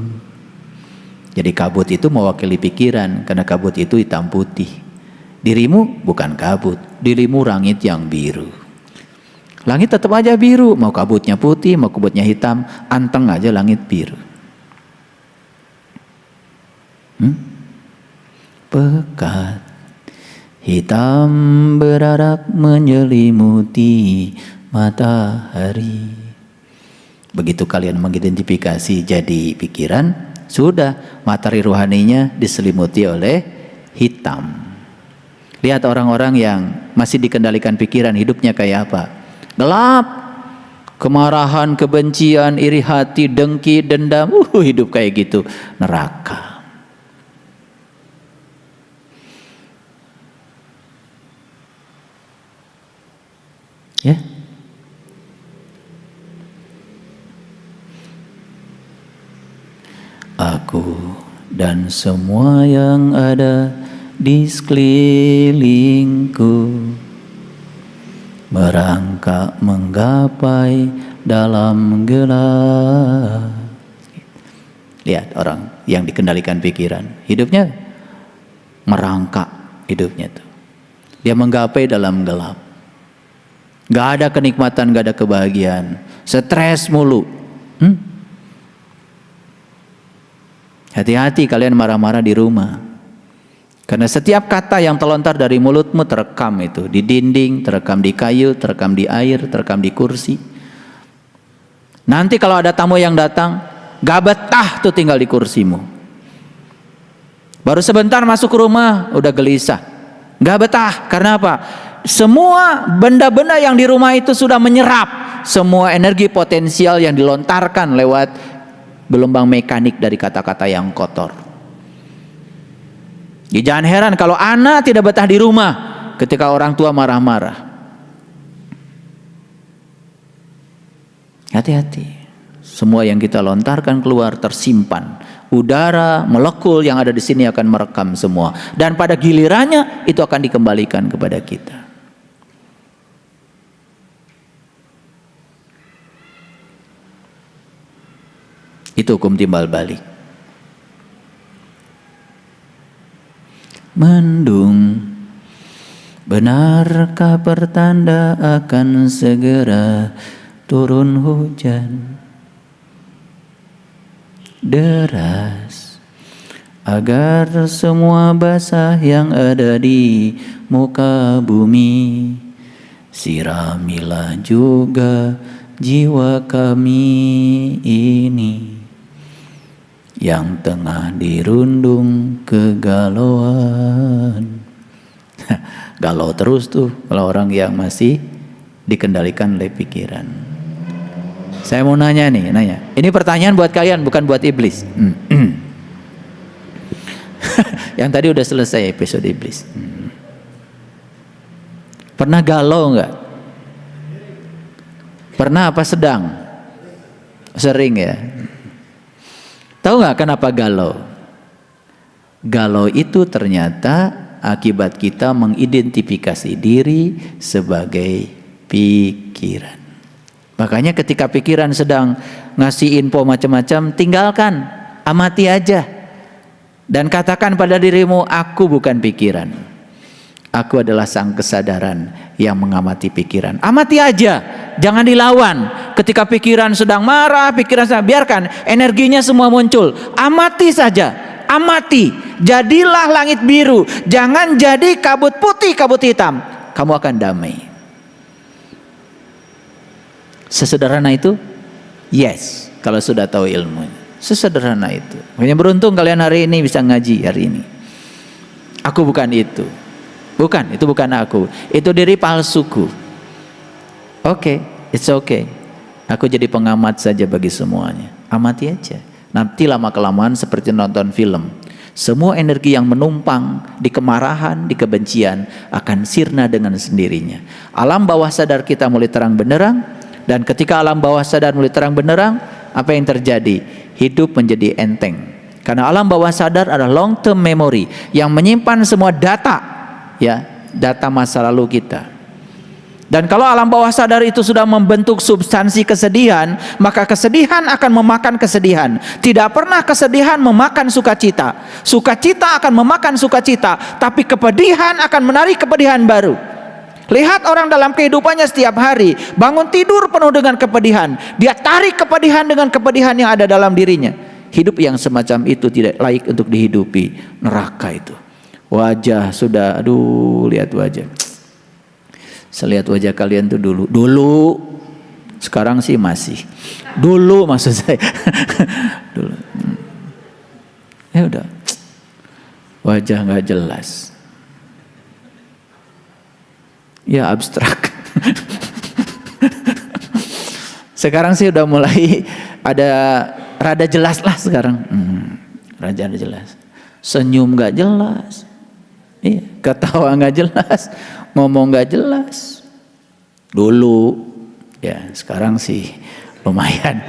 [SPEAKER 1] Jadi kabut itu mewakili pikiran, karena kabut itu hitam putih. Dirimu bukan kabut, dirimu langit yang biru. Langit tetap aja biru, mau kabutnya putih, mau kabutnya hitam, anteng aja langit biru. Pekat hitam berarak menyelimuti matahari. Begitu kalian mengidentifikasi jadi pikiran, sudah matahari rohaninya diselimuti oleh hitam. Lihat orang-orang yang masih dikendalikan pikiran, hidupnya kayak apa? Gelap, kemarahan, kebencian, iri hati, dengki, dendam, hidup kayak gitu, neraka. Ya. Aku dan semua yang ada di sekelilingku merangkak menggapai dalam gelap. Lihat orang yang dikendalikan pikiran, hidupnya merangkak, hidupnya tuh. Dia menggapai dalam gelap. Gak ada kenikmatan, gak ada kebahagiaan, stres mulu. Hati-hati kalian marah-marah di rumah. Karena setiap kata yang terlontar dari mulutmu terekam itu. Di dinding, terekam di kayu, terekam di air, terekam di kursi. Nanti kalau ada tamu yang datang, gak betah tuh tinggal di kursimu. Baru sebentar masuk ke rumah, udah gelisah. Gak betah, karena apa? Semua benda-benda yang di rumah itu sudah menyerap semua energi potensial yang dilontarkan lewat gelombang mekanik dari kata-kata yang kotor. Jangan heran kalau anak tidak betah di rumah ketika orang tua marah-marah. Hati-hati. Semua yang kita lontarkan keluar tersimpan. Udara, molekul yang ada di sini akan merekam semua. Dan pada gilirannya itu akan dikembalikan kepada kita. Itu hukum timbal balik. Mendung, benarkah pertanda akan segera turun hujan deras, agar semua basah yang ada di muka bumi. Siramilah juga jiwa kami ini yang tengah dirundung kegalauan. Galau terus tuh kalau orang yang masih dikendalikan oleh pikiran. Saya mau nanya. Ini pertanyaan buat kalian, bukan buat iblis. Yang tadi udah selesai episode iblis. Pernah galau nggak? Pernah apa sedang? Sering ya. Tahu nggak kenapa galau? Galau itu ternyata akibat kita mengidentifikasi diri sebagai pikiran. Makanya ketika pikiran sedang ngasih info macam-macam, tinggalkan, amati aja. Dan katakan pada dirimu, aku bukan pikiran. Aku adalah sang kesadaran yang mengamati pikiran. Amati aja, jangan dilawan. Ketika pikiran sedang marah, pikiran sedang, biarkan energinya semua muncul. Amati saja, amati. Jadilah langit biru, jangan jadi kabut putih, kabut hitam. Kamu akan damai. Sesederhana itu? Yes, kalau sudah tahu ilmunya. Sesederhana itu. Makanya beruntung kalian hari ini bisa ngaji hari ini. Aku bukan itu. Bukan, itu bukan aku. Itu diri palsuku. Oke, it's okay. Aku jadi pengamat saja bagi semuanya. Amati aja. Nanti lama-kelamaan seperti nonton film. Semua energi yang menumpang di kemarahan, di kebencian akan sirna dengan sendirinya. Alam bawah sadar kita mulai terang benderang. Dan ketika alam bawah sadar mulai terang benderang, apa yang terjadi? Hidup menjadi enteng. Karena alam bawah sadar adalah long term memory yang menyimpan semua data, ya, data masa lalu kita. Dan kalau alam bawah sadar itu sudah membentuk substansi kesedihan, maka kesedihan akan memakan kesedihan. Tidak pernah kesedihan memakan sukacita. Sukacita akan memakan sukacita, tapi kepedihan akan menarik kepedihan baru. Lihat orang dalam kehidupannya setiap hari, bangun tidur penuh dengan kepedihan. Dia tarik kepedihan dengan kepedihan yang ada dalam dirinya. Hidup yang semacam itu tidak layak untuk dihidupi. Neraka itu. Wajah sudah, aduh, lihat wajah. Saya lihat wajah kalian tuh dulu. Sekarang sih masih. Dulu maksud saya. Dulu. Ya udah. Wajah nggak jelas. Ya abstrak. Sekarang sih udah mulai ada rada jelas lah sekarang. Rada jelas. Senyum nggak jelas. Iya, ketawa nggak jelas, ngomong nggak jelas. Dulu, ya sekarang sih lumayan.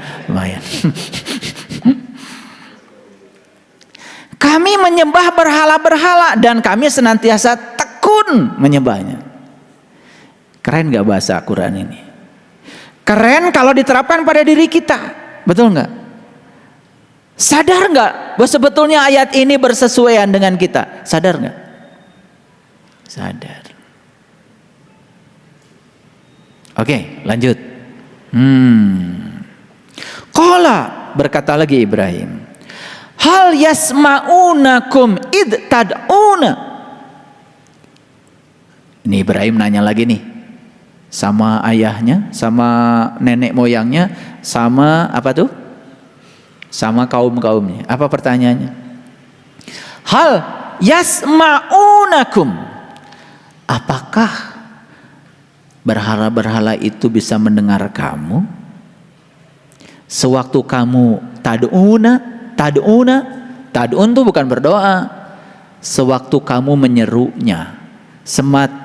[SPEAKER 1] Kami menyembah berhala-berhala dan kami senantiasa tekun menyembahnya. Keren gak bahasa Quran ini? Keren kalau diterapkan pada diri kita. Betul gak? Sadar gak bahwa sebetulnya ayat ini bersesuaian dengan kita? Sadar gak? Sadar. Oke, lanjut. Qala, berkata lagi Ibrahim, hal yasma'unakum id tad'una. Ini Ibrahim nanya lagi nih, sama ayahnya, sama nenek moyangnya, sama apa tuh? Sama kaum-kaumnya. Apa pertanyaannya? Hal yasma'unakum, apakah berhala-berhala itu bisa mendengar kamu sewaktu kamu tad'un itu bukan berdoa, sewaktu kamu menyerunya,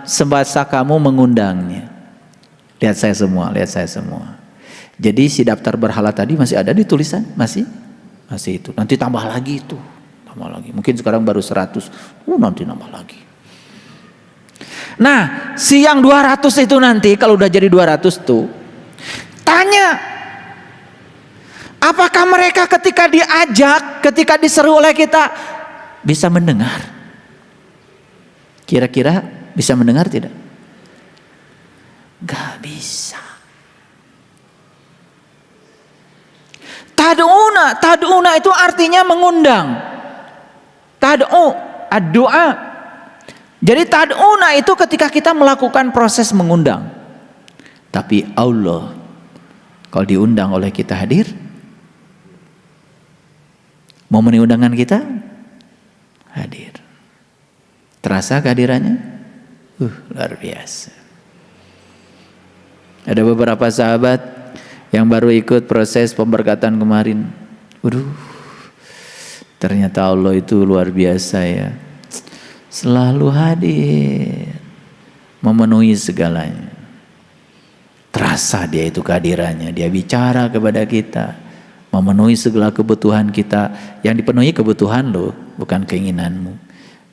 [SPEAKER 1] semasa kamu mengundangnya. Lihat saya semua. Jadi si daftar berhala tadi masih ada di tulisan? Masih itu. Nanti tambah lagi itu. Tambah lagi. Mungkin sekarang baru 100. Nanti nambah lagi. Nah, si yang 200 itu nanti kalau udah jadi 200 tuh, tanya, apakah mereka ketika diajak, ketika diseru oleh kita bisa mendengar? Kira-kira bisa mendengar tidak? Gak bisa. Tad'una itu artinya mengundang. Ad-du'a. Jadi tad'una itu ketika kita melakukan proses mengundang. Tapi Allah kalau diundang oleh kita hadir, memenuhi undangan kita, hadir. Terasa kehadirannya? Luar biasa. Ada beberapa sahabat yang baru ikut proses pemberkatan kemarin. Ternyata Allah itu luar biasa ya. Selalu hadir, memenuhi segalanya. Terasa dia itu kehadirannya. Dia bicara kepada kita, memenuhi segala kebutuhan kita. Yang dipenuhi kebutuhan loh, bukan keinginanmu.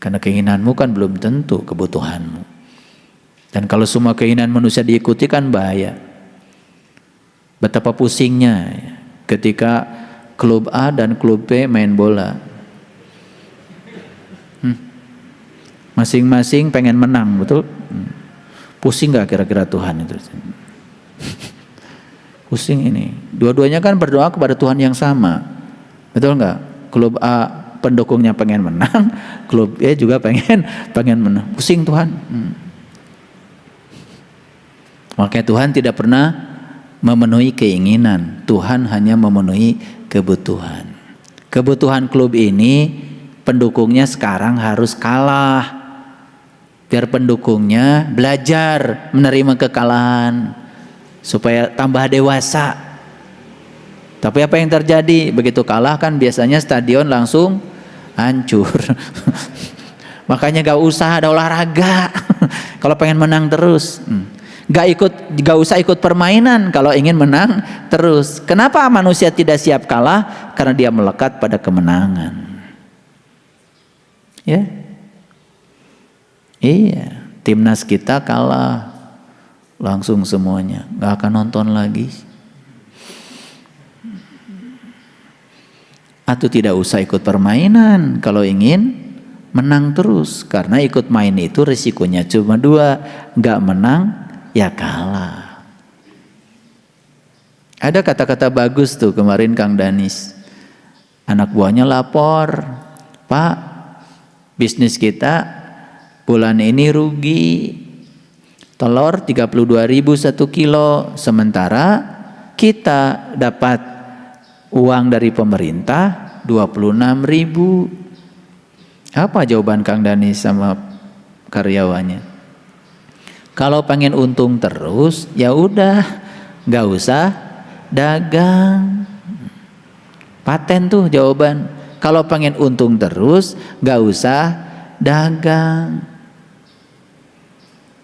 [SPEAKER 1] Karena keinginanmu kan belum tentu kebutuhanmu. Dan kalau semua keinginan manusia diikuti kan bahaya. Betapa pusingnya ketika klub A dan klub B main bola. Masing-masing pengen menang, betul? Pusing gak kira-kira Tuhan itu? Pusing ini. Dua-duanya kan berdoa kepada Tuhan yang sama. Betul gak? Klub A pendukungnya pengen menang, klub B juga pengen menang. Pusing Tuhan. Makanya Tuhan tidak pernah memenuhi keinginan. Tuhan hanya memenuhi kebutuhan. Kebutuhan klub ini pendukungnya sekarang harus kalah. Biar pendukungnya belajar menerima kekalahan supaya tambah dewasa. Tapi apa yang terjadi? Begitu kalah kan biasanya stadion langsung hancur. Makanya gak usah ada olahraga kalau pengen menang terus. Gak usah ikut permainan kalau ingin menang terus. Kenapa manusia tidak siap kalah? Karena dia melekat pada kemenangan. Ya. Iya, timnas kita kalah langsung semuanya, gak akan nonton lagi. Atau tidak usah ikut permainan kalau ingin menang terus. Karena ikut main itu risikonya cuma dua, gak menang ya kalah. Ada kata-kata bagus tuh kemarin Kang Danis. Anak buahnya lapor, Pak, bisnis kita bulan ini rugi telur 32.000 1 kilo, sementara kita dapat uang dari pemerintah 26.000. Apa jawaban Kang Dani sama karyawannya? Kalau pengen untung terus, ya udah, nggak usah dagang. Paten tuh jawaban. Kalau pengen untung terus, nggak usah dagang.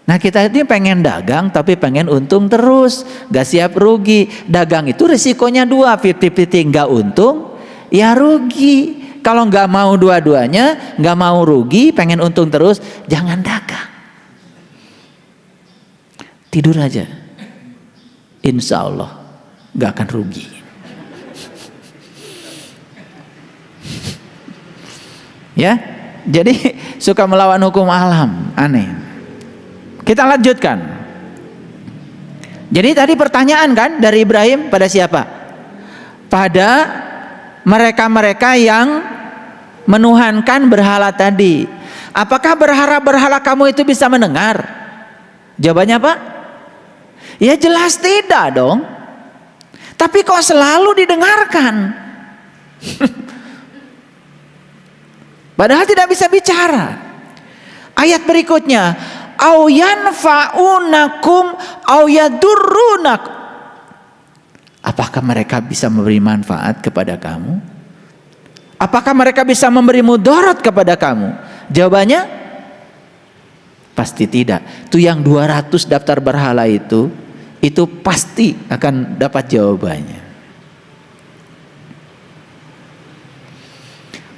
[SPEAKER 1] Nah kita ini pengen dagang tapi pengen untung terus, gak siap rugi. Dagang itu risikonya dua, 50-50, gak untung ya rugi. Kalau gak mau dua-duanya, gak mau rugi, pengen untung terus, jangan dagang. Tidur aja, insya Allah gak akan rugi. Ya, jadi suka melawan hukum alam, aneh. Kita lanjutkan. Jadi tadi pertanyaan kan dari Ibrahim pada siapa? Pada mereka-mereka yang menuhankan berhala tadi. Apakah berhala kamu itu bisa mendengar? Jawabannya apa? Ya jelas tidak dong. Tapi kok selalu didengarkan? Padahal tidak bisa bicara. Ayat berikutnya, au yanfa'unakum au yadurrunakum. Apakah mereka bisa memberi manfaat kepada kamu? Apakah mereka bisa memberi mudarat kepada kamu? Jawabannya pasti tidak. Itu yang 200 daftar berhala itu pasti akan dapat jawabannya.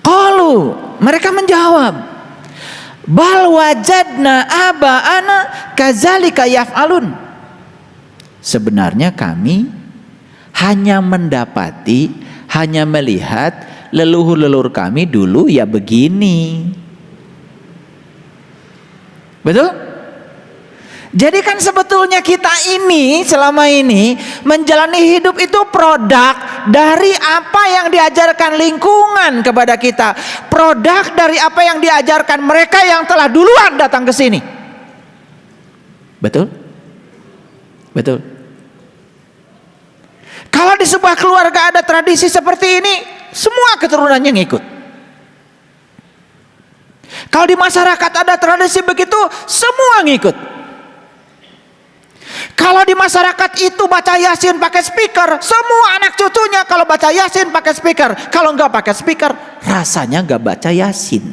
[SPEAKER 1] Qalu, mereka menjawab, bal wajadna aba'ana kadzalika yaf'alun. Sebenarnya kami hanya mendapati, hanya melihat leluhur-leluhur kami dulu ya begini. Betul? Jadi kan sebetulnya kita ini selama ini menjalani hidup itu produk dari apa yang diajarkan lingkungan kepada kita, produk dari apa yang diajarkan mereka yang telah duluan datang ke sini. Betul? Betul. Kalau di sebuah keluarga ada tradisi seperti ini, semua keturunannya ngikut. Kalau di masyarakat ada tradisi begitu, semua ngikut. Kalau di masyarakat itu baca Yasin pakai speaker, semua anak cucunya kalau baca Yasin pakai speaker. Kalau nggak pakai speaker, rasanya nggak baca Yasin.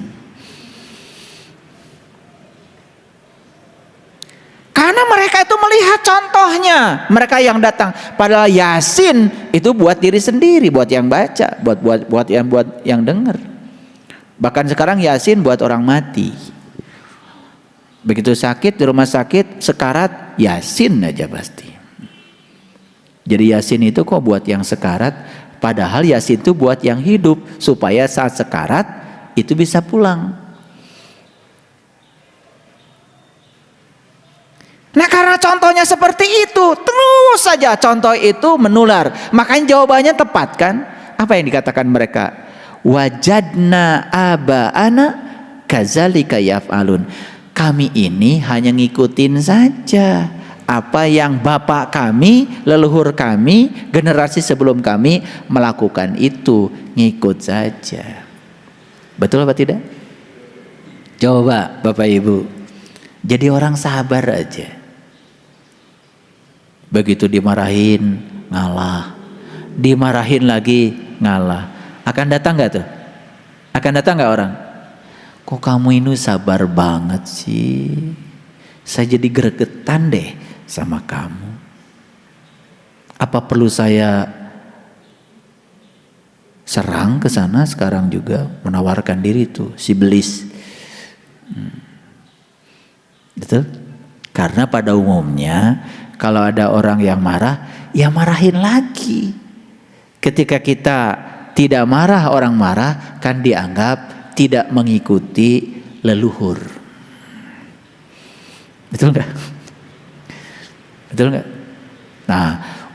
[SPEAKER 1] Karena mereka itu melihat contohnya, mereka yang datang. Padahal Yasin itu buat diri sendiri, buat yang baca, buat yang dengar. Bahkan sekarang Yasin buat orang mati. Begitu sakit di rumah sakit, sekarat, Yasin aja pasti. Jadi Yasin itu kok buat yang sekarat, padahal Yasin itu buat yang hidup, supaya saat sekarat itu bisa pulang. Nah karena contohnya seperti itu, terus saja contoh itu menular. Makanya jawabannya tepat kan? Apa yang dikatakan mereka? Wajadna aba'ana kazalika yaf'alun. Kami ini hanya ngikutin saja apa yang bapak kami, leluhur kami, generasi sebelum kami melakukan itu. Ngikut saja. Betul apa tidak? Coba Bapak Ibu. Jadi orang sabar aja. Begitu dimarahin, ngalah. Dimarahin lagi, ngalah. Akan datang gak tuh? Akan datang gak orang? Kok kamu ini sabar banget sih? Saya jadi gregetan deh sama kamu. Apa perlu saya serang ke sana sekarang juga? Menawarkan diri tuh, si belis. Betul? Karena pada umumnya kalau ada orang yang marah, ya marahin lagi. Ketika kita tidak marah, orang marah kan dianggap tidak mengikuti leluhur. Betul nggak? Betul nggak? Nah,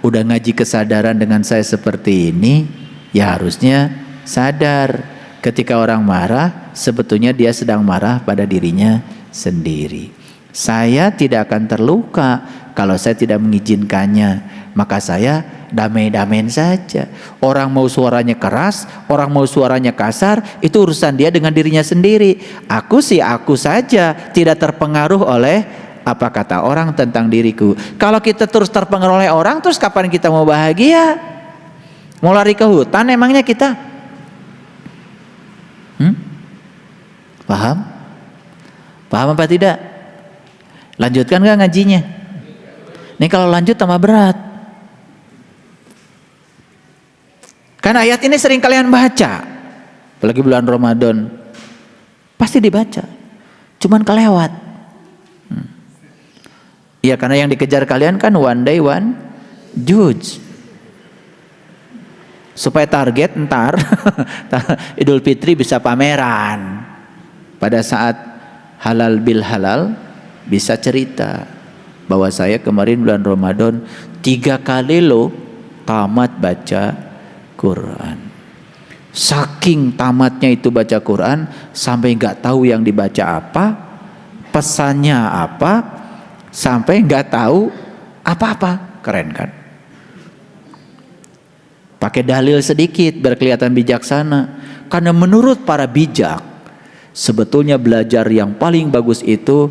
[SPEAKER 1] udah ngaji kesadaran dengan saya seperti ini, ya harusnya sadar ketika orang marah, sebetulnya dia sedang marah pada dirinya sendiri. Saya tidak akan terluka kalau saya tidak mengizinkannya, maka saya damai-damain saja. Orang mau suaranya keras, orang mau suaranya kasar, itu urusan dia dengan dirinya sendiri. Aku sih aku saja, tidak terpengaruh oleh apa kata orang tentang diriku. Kalau kita terus terpengaruh oleh orang, terus kapan kita mau bahagia? Mau lari ke hutan emangnya kita? Paham? Paham apa tidak? Lanjutkan gak ngajinya? Ini kalau lanjut tambah berat. Kan ayat ini sering kalian baca, apalagi bulan Ramadan, pasti dibaca, cuman kelewat. Iya, karena yang dikejar kalian kan one day one judge. Supaya target ntar Idul Fitri bisa pameran. Pada saat halal bil halal bisa cerita bahwa saya kemarin bulan Ramadan 3 kali loh tamat baca Quran. Saking tamatnya itu baca Quran sampai nggak tahu yang dibaca apa, pesannya apa, sampai nggak tahu apa-apa. Keren kan? Pakai dalil sedikit biar kelihatan bijaksana. Karena menurut para bijak, sebetulnya belajar yang paling bagus itu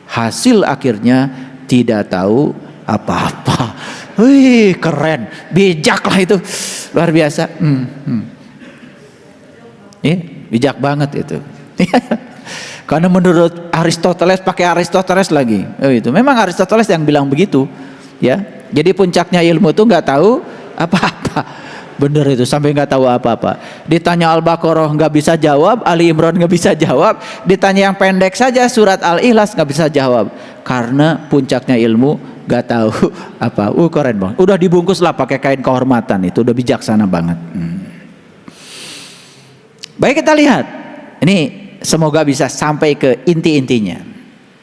[SPEAKER 1] hasil akhirnya tidak tahu apa-apa. Wih, keren, bijak lah itu, luar biasa. Bijak banget itu. Karena menurut Aristoteles, pakai Aristoteles lagi. Itu memang Aristoteles yang bilang begitu, ya. Jadi puncaknya ilmu itu nggak tahu apa-apa. Bener itu, sampai nggak tahu apa-apa. Ditanya Al-Baqarah nggak bisa jawab, Ali Imran nggak bisa jawab. Ditanya yang pendek saja surat Al-Ikhlas nggak bisa jawab. Karena puncaknya ilmu nggak tahu apa. Keren banget. Udah dibungkus lah pakai kain kehormatan, itu udah bijaksana banget. Baik, kita lihat. Ini semoga bisa sampai ke inti-intinya.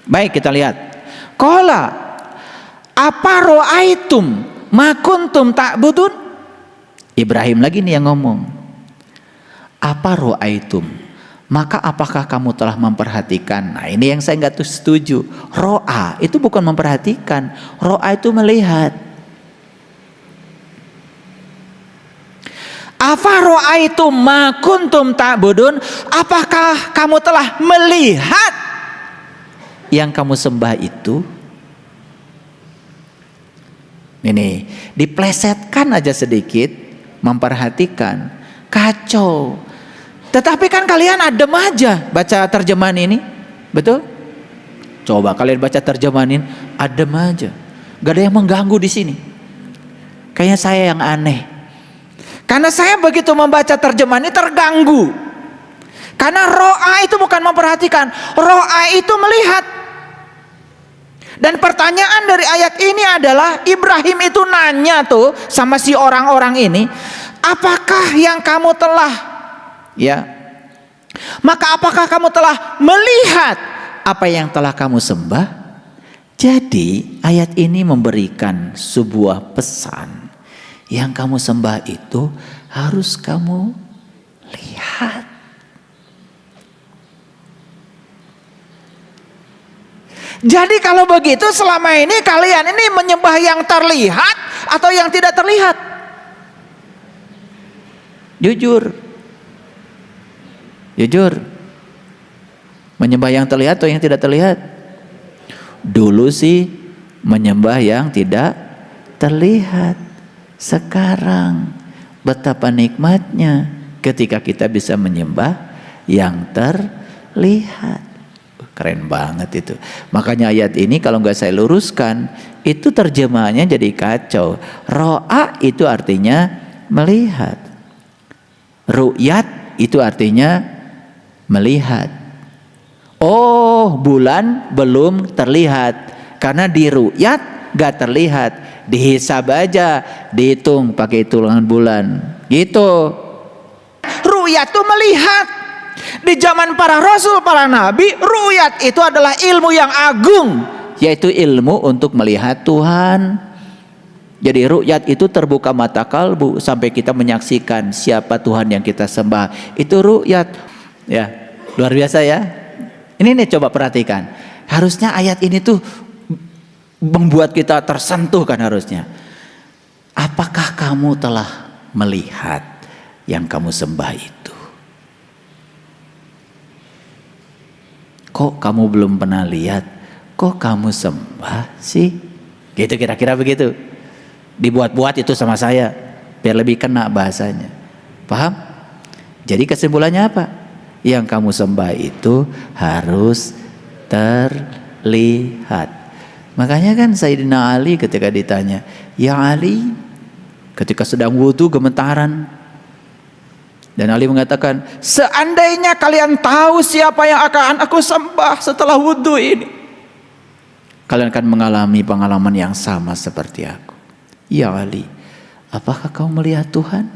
[SPEAKER 1] Baik, kita lihat. Qala apa ro'aitum ma kuntum ta'budun? Ibrahim lagi nih yang ngomong. Apa ro'aitum? Maka apakah kamu telah memperhatikan? Nah, ini yang saya nggak setuju. Ro'a itu bukan memperhatikan. Ro'a itu melihat. Apa ro'aitum ma kuntum ta'budun? Apakah kamu telah melihat yang kamu sembah itu? Ini diplesetkan aja sedikit. Memperhatikan, kacau. Tetapi kan kalian adem aja baca terjemahan ini, betul? Coba kalian baca terjemahan ini, adem aja, gak ada yang mengganggu di sini. Kayaknya saya yang aneh, karena saya begitu membaca terjemahan ini terganggu.
[SPEAKER 2] Karena ro'a itu bukan memperhatikan, ro'a itu melihat. Dan pertanyaan dari ayat ini adalah, Ibrahim itu nanya tuh sama si orang-orang ini, apakah yang kamu telah, ya, maka apakah kamu telah melihat apa yang telah kamu sembah? Jadi ayat ini memberikan sebuah pesan, yang kamu sembah itu harus kamu lihat. Jadi kalau begitu selama ini kalian ini menyembah yang terlihat atau yang tidak terlihat? Jujur. Jujur. Menyembah yang terlihat atau yang tidak terlihat? Dulu sih menyembah yang tidak terlihat. Sekarang betapa nikmatnya ketika kita bisa menyembah yang terlihat. Keren banget itu. Makanya ayat ini kalau nggak saya luruskan, itu terjemahannya jadi kacau. Ro'a itu artinya melihat. Ru'yat itu artinya melihat. Oh, bulan belum terlihat. Karena di ru'yat nggak terlihat. Dihisab aja, dihitung pakai hitungan bulan. Gitu. Ru'yat itu melihat. Di zaman para rasul, para nabi, ru'yat itu adalah ilmu yang agung, yaitu ilmu untuk melihat Tuhan. Jadi ru'yat itu terbuka mata kalbu sampai kita menyaksikan siapa Tuhan yang kita sembah. Itu ru'yat. Ya, luar biasa ya. Ini nih coba perhatikan. Harusnya ayat ini tuh membuat kita tersentuh kan harusnya. Apakah kamu telah melihat yang kamu sembah itu? Kok kamu belum pernah lihat? Kok kamu sembah sih? Gitu kira-kira begitu. Dibuat-buat itu sama saya biar lebih kena bahasanya. Paham? Jadi kesimpulannya apa? Yang kamu sembah itu harus terlihat. Makanya kan Sayyidina Ali ketika ditanya, "Ya Ali," ketika sedang wudhu gemetaran. Dan Ali mengatakan, seandainya kalian tahu siapa yang akan aku sembah setelah wudhu ini, kalian akan mengalami pengalaman yang sama seperti aku. Ya Ali, apakah kau melihat Tuhan?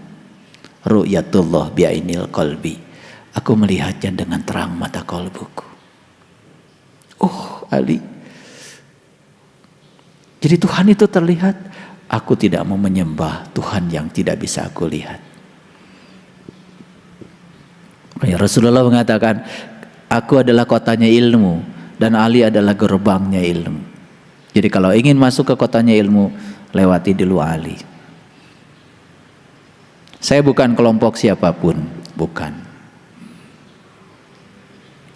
[SPEAKER 2] Ru'yatullah bi'ainil qalbi. Aku melihatnya dengan terang mata kalbuku. Oh Ali. Jadi Tuhan itu terlihat. Aku tidak mau menyembah Tuhan yang tidak bisa aku lihat. Rasulullah mengatakan, aku adalah kotanya ilmu dan Ali adalah gerbangnya ilmu. Jadi kalau ingin masuk ke kotanya ilmu, lewati dulu Ali. Saya bukan kelompok siapapun, bukan.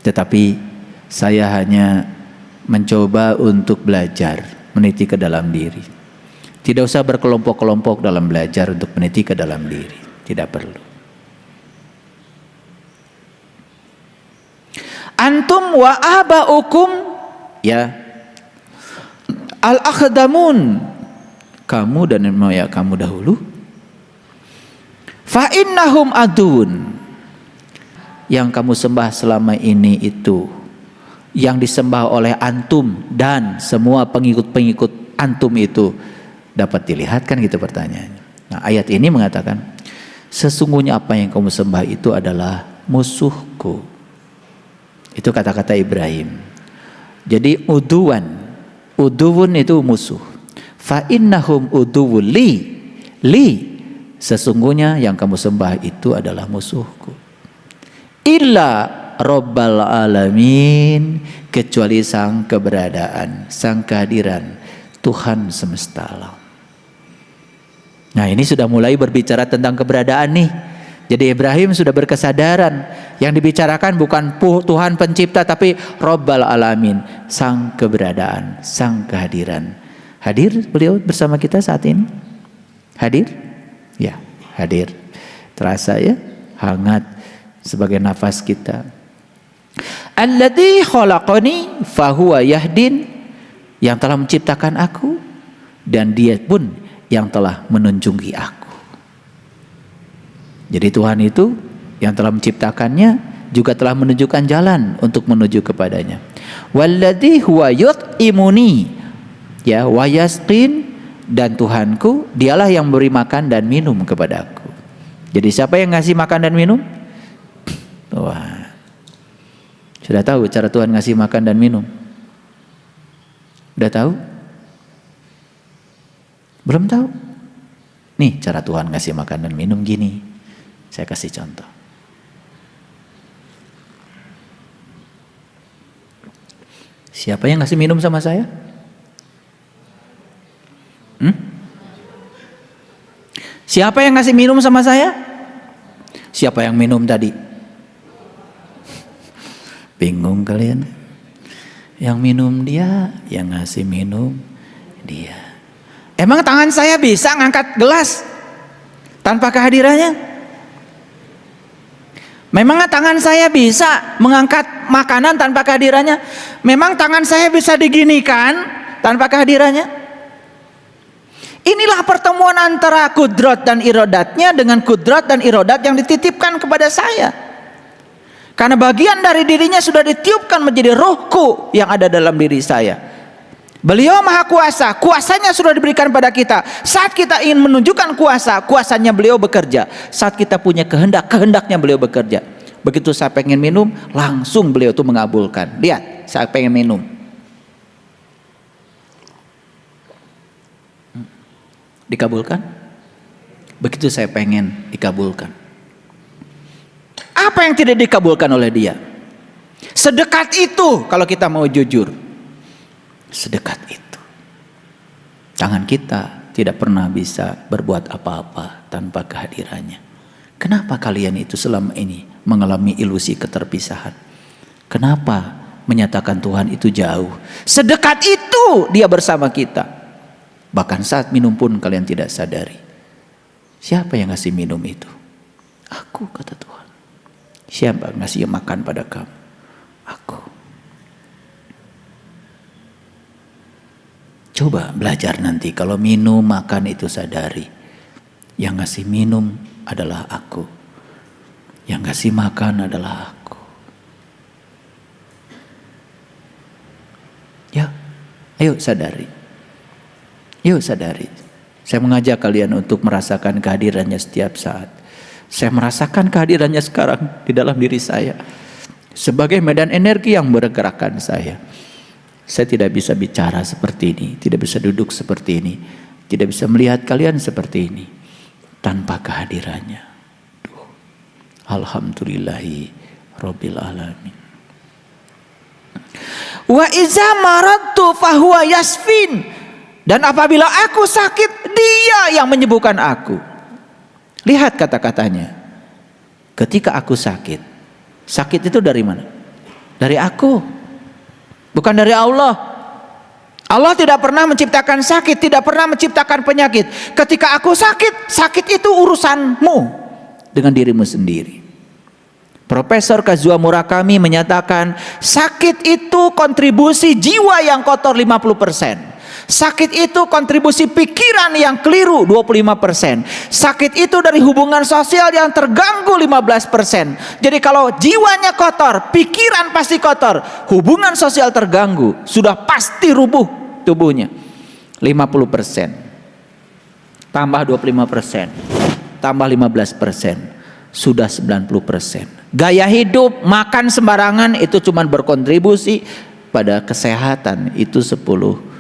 [SPEAKER 2] Tetapi saya hanya mencoba untuk belajar, meniti ke dalam diri. Tidak usah berkelompok-kelompok dalam belajar untuk meniti ke dalam diri, tidak perlu. Antum wa abaukum, ya, al-akhdamun, kamu dan moya kamu dahulu, fa innahum adun, yang kamu sembah selama ini itu, yang disembah oleh antum dan semua pengikut-pengikut antum itu dapat dilihat kan, gitu pertanyaannya. Nah, ayat ini mengatakan sesungguhnya apa yang kamu sembah itu adalah musuhku. Itu kata-kata Ibrahim. Jadi uduwan itu musuh. Fa innahum uduwun li, sesungguhnya yang kamu sembah itu adalah musuhku. Illa Rabbal alamin, kecuali sang keberadaan, sang kehadiran Tuhan semesta alam. Nah, ini sudah mulai berbicara tentang keberadaan nih. Jadi Ibrahim sudah berkesadaran, yang dibicarakan bukan Tuhan pencipta, tapi Rabbal alamin, sang keberadaan, sang kehadiran. Hadir beliau bersama kita saat ini? Hadir? Ya, hadir. Terasa ya, hangat sebagai nafas kita. Alladzi khalaqani fahuwa yahdin, yang telah menciptakan aku dan dia pun yang telah menunjungi aku. Jadi Tuhan itu yang telah menciptakannya juga telah menunjukkan jalan untuk menuju kepadanya. Walladzi huwa yut'imuni, ya, wa yasqin, dan Tuhanku dialah yang memberi makan dan minum kepadaku. Jadi siapa yang ngasih makan dan minum? Wah, sudah tahu cara Tuhan ngasih makan dan minum? Udah tahu? Belum tahu? Nih cara Tuhan ngasih makan dan minum gini. Saya kasih contoh. Siapa yang ngasih minum sama saya? Siapa yang ngasih minum sama saya? Siapa yang minum tadi? Bingung kalian? Yang minum dia, yang ngasih minum dia. Emang tangan saya bisa ngangkat gelas tanpa kehadirannya? Memang tangan saya bisa mengangkat makanan tanpa kehadirannya? Memang tangan saya bisa diginikan tanpa kehadirannya? Inilah pertemuan antara kudrat dan irodatnya dengan kudrat dan irodat yang dititipkan kepada saya. Karena bagian dari dirinya sudah ditiupkan menjadi rohku yang ada dalam diri saya. Beliau maha kuasa, kuasanya sudah diberikan pada kita. Saat kita ingin menunjukkan kuasa, kuasanya beliau bekerja. Saat kita punya kehendak, kehendaknya beliau bekerja. Begitu saya pengen minum, langsung beliau itu mengabulkan. Lihat, saya pengen minum. Dikabulkan? Begitu saya pengen, dikabulkan. Apa yang tidak dikabulkan oleh dia? Sedekat itu kalau kita mau jujur. Sedekat itu. Tangan kita tidak pernah bisa berbuat apa-apa tanpa kehadirannya. Kenapa kalian itu selama ini mengalami ilusi keterpisahan? Kenapa menyatakan Tuhan itu jauh? Sedekat itu dia bersama kita. Bahkan saat minum pun kalian tidak sadari. Siapa yang ngasih minum itu? Aku, kata Tuhan. Siapa yang ngasih makan pada kamu? Aku. Coba belajar nanti kalau minum makan itu sadari. Yang ngasih minum adalah aku. Yang ngasih makan adalah aku. Ya, ayo sadari. Yuk sadari. Saya mengajak kalian untuk merasakan kehadirannya setiap saat. Saya merasakan kehadirannya sekarang di dalam diri saya. Sebagai medan energi yang bergerakkan saya. Saya tidak bisa bicara seperti ini. Tidak bisa duduk seperti ini. Tidak bisa melihat kalian seperti ini. Tanpa kehadirannya. Alhamdulillahi Rabbil Alamin. Wa iza maradtu fahuwa yasfin. Dan apabila aku sakit, dia yang menyembuhkan aku. Lihat kata-katanya. Ketika aku sakit. Sakit itu dari mana? Dari aku. Bukan dari Allah. Allah tidak pernah menciptakan sakit, tidak pernah menciptakan penyakit. Ketika aku sakit, sakit itu urusanmu dengan dirimu sendiri. Profesor Kazuo Murakami menyatakan, sakit itu kontribusi jiwa yang kotor 50%. Sakit itu kontribusi pikiran yang keliru 25%. Sakit itu dari hubungan sosial yang terganggu 15%. Jadi kalau jiwanya kotor, pikiran pasti kotor, hubungan sosial terganggu, sudah pasti rubuh tubuhnya. 50%. Tambah 25%. Tambah 15%. Sudah 90%. Gaya hidup, makan sembarangan itu cuma berkontribusi pada kesehatan itu 10%.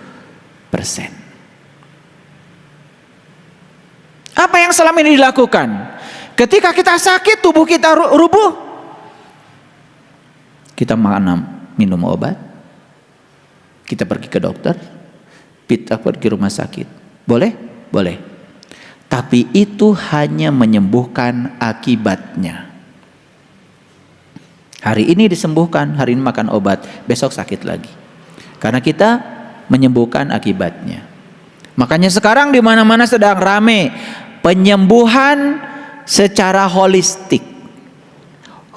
[SPEAKER 2] Apa yang selama ini dilakukan? Ketika kita sakit, tubuh kita rubuh, kita minum obat, kita pergi ke dokter, kita pergi rumah sakit. Boleh? Boleh. Tapi itu hanya menyembuhkan akibatnya. Hari ini disembuhkan, hari ini makan obat, besok sakit lagi. Karena kita menyembuhkan akibatnya. Makanya sekarang di mana-mana sedang rame penyembuhan secara holistik.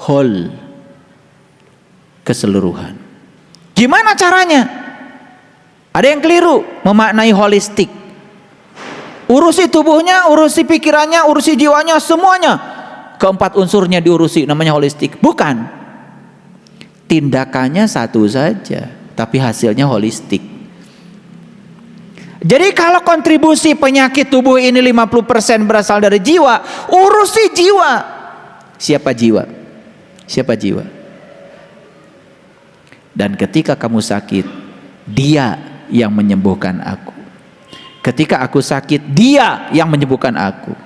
[SPEAKER 2] Whole, keseluruhan. Gimana caranya? Ada yang keliru memaknai holistik. Urusi tubuhnya, urusi pikirannya, urusi jiwanya, semuanya. Keempat unsurnya diurusi, namanya holistik. Bukan. tindakannya satu saja, tapi hasilnya holistik. Jadi kalau kontribusi penyakit tubuh ini 50% berasal dari jiwa, urusi jiwa. Siapa jiwa? Siapa jiwa? Dan ketika kamu sakit, Dia yang menyembuhkan aku. Ketika aku sakit, Dia yang menyembuhkan aku.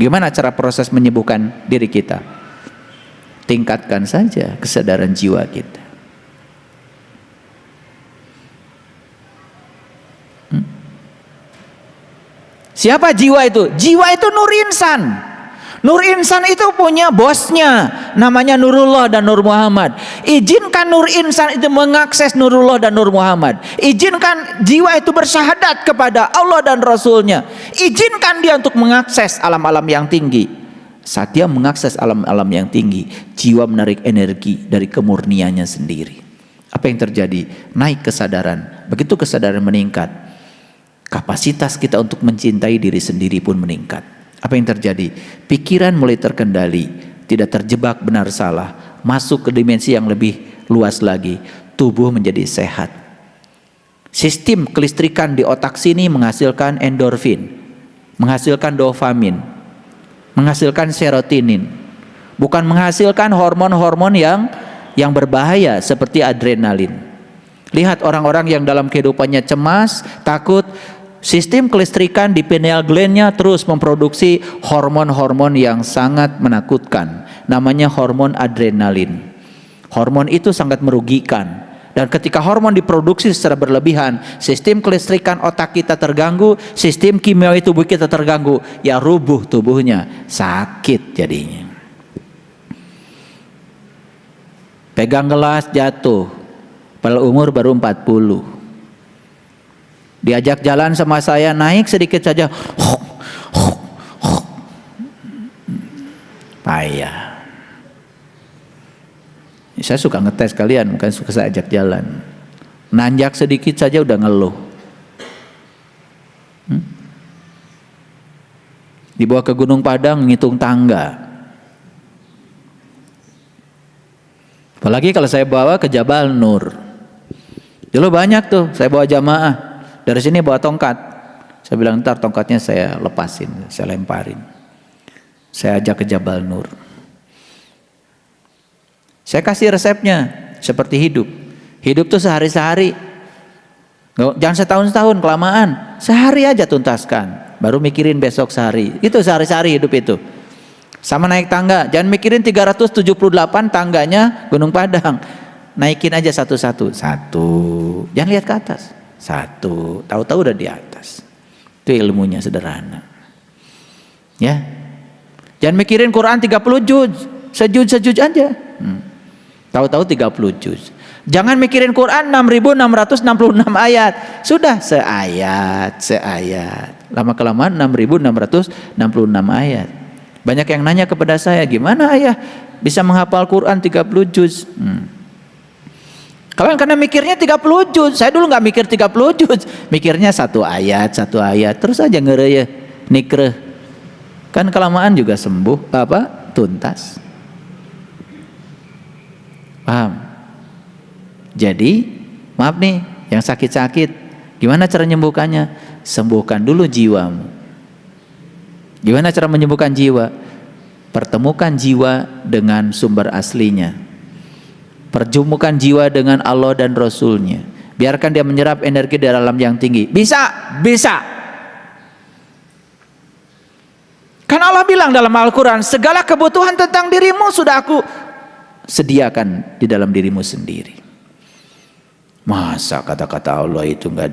[SPEAKER 2] Gimana cara proses menyembuhkan diri kita? Tingkatkan saja kesadaran jiwa kita. Siapa jiwa itu? Jiwa itu Nur Insan. Nur Insan itu punya bosnya, namanya Nurullah dan Nur Muhammad. Izinkan Nur Insan itu mengakses Nurullah dan Nur Muhammad. Izinkan jiwa itu bersyahadat kepada Allah dan Rasulnya. Izinkan dia untuk mengakses alam-alam yang tinggi. Saat dia mengakses alam-alam yang tinggi, jiwa menarik energi dari kemurniannya sendiri. Apa yang terjadi? Naik kesadaran. Begitu kesadaran meningkat, kapasitas kita untuk mencintai diri sendiri pun meningkat. Apa yang terjadi? Pikiran mulai terkendali, tidak terjebak benar salah, masuk ke dimensi yang lebih luas lagi. Tubuh menjadi sehat. Sistem kelistrikan di otak sini menghasilkan endorfin, menghasilkan dopamin, menghasilkan serotonin, bukan menghasilkan hormon-hormon yang berbahaya seperti adrenalin. Lihat orang-orang yang dalam kehidupannya cemas, takut, sistem kelistrikan di pineal gland-nya terus memproduksi hormon-hormon yang sangat menakutkan. Namanya hormon adrenalin. Hormon itu sangat merugikan. Dan ketika hormon diproduksi secara berlebihan, sistem kelistrikan otak kita terganggu, sistem kimiawi tubuh kita terganggu, ya rubuh tubuhnya, sakit jadinya. Pegang gelas jatuh, padahal umur baru 40. Diajak jalan sama saya, naik sedikit saja, payah. Saya suka ngetes kalian, bukan suka saya ajak jalan. Nanjak sedikit saja udah ngeluh. Dibawa ke Gunung Padang, ngitung tangga. Apalagi kalau saya bawa ke Jabal Nur. Dulu banyak tuh, saya bawa jamaah. Dari sini bawa tongkat. Saya bilang ntar tongkatnya saya lepasin, saya lemparin. Saya ajak ke Jabal Nur. Saya kasih resepnya seperti hidup. Hidup tuh sehari-sehari. Jangan setahun-setahun kelamaan. Sehari aja tuntaskan. Baru mikirin besok sehari. Itu sehari-sehari hidup itu. Sama naik tangga. Jangan mikirin 378 tangganya Gunung Padang. Naikin aja satu-satu. Satu. Jangan lihat ke atas. Satu, tahu-tahu udah di atas. Itu ilmunya sederhana. Ya. Jangan mikirin Quran 30 juz, sejuz aja. Tahu-tahu 30 juz. Jangan mikirin Quran 6.666 ayat. Sudah seayat. Lama kelamaan 6.666 ayat. Banyak yang nanya kepada saya, gimana ayah bisa menghafal Quran 30 juz? Kalian karena mikirnya 30 juz. Saya dulu nggak mikir 30 juz, mikirnya satu ayat, terus aja ngereyeh, nikreh. Kan kelamaan juga sembuh, tuntas. Paham? Jadi, maaf nih, yang sakit-sakit, gimana cara menyembuhkannya? Sembuhkan dulu jiwamu. Gimana cara menyembuhkan jiwa? Pertemukan jiwa dengan sumber aslinya. Pertemukan jiwa dengan Allah dan Rasulnya. Biarkan dia menyerap energi dari alam yang tinggi. Bisa. Kan Allah bilang dalam Al-Quran, segala kebutuhan tentang dirimu sudah aku sediakan di dalam dirimu sendiri. Masa kata-kata Allah itu nggak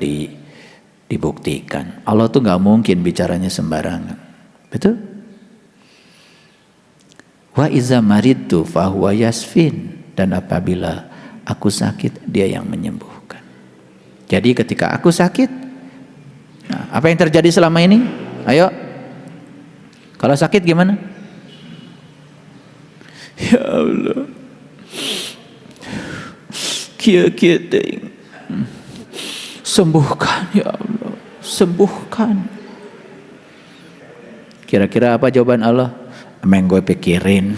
[SPEAKER 2] dibuktikan? Allah tuh nggak mungkin bicaranya sembarangan. Betul? Wa iza maridtu fahuwa yasfin. Dan apabila aku sakit, dia yang menyembuhkan. Jadi ketika aku sakit, nah, apa yang terjadi selama ini? Ayo, kalau sakit gimana? Ya Allah, kia ting, sembuhkan ya Allah, sembuhkan. Kira-kira apa jawaban Allah? Emang gue pikirin.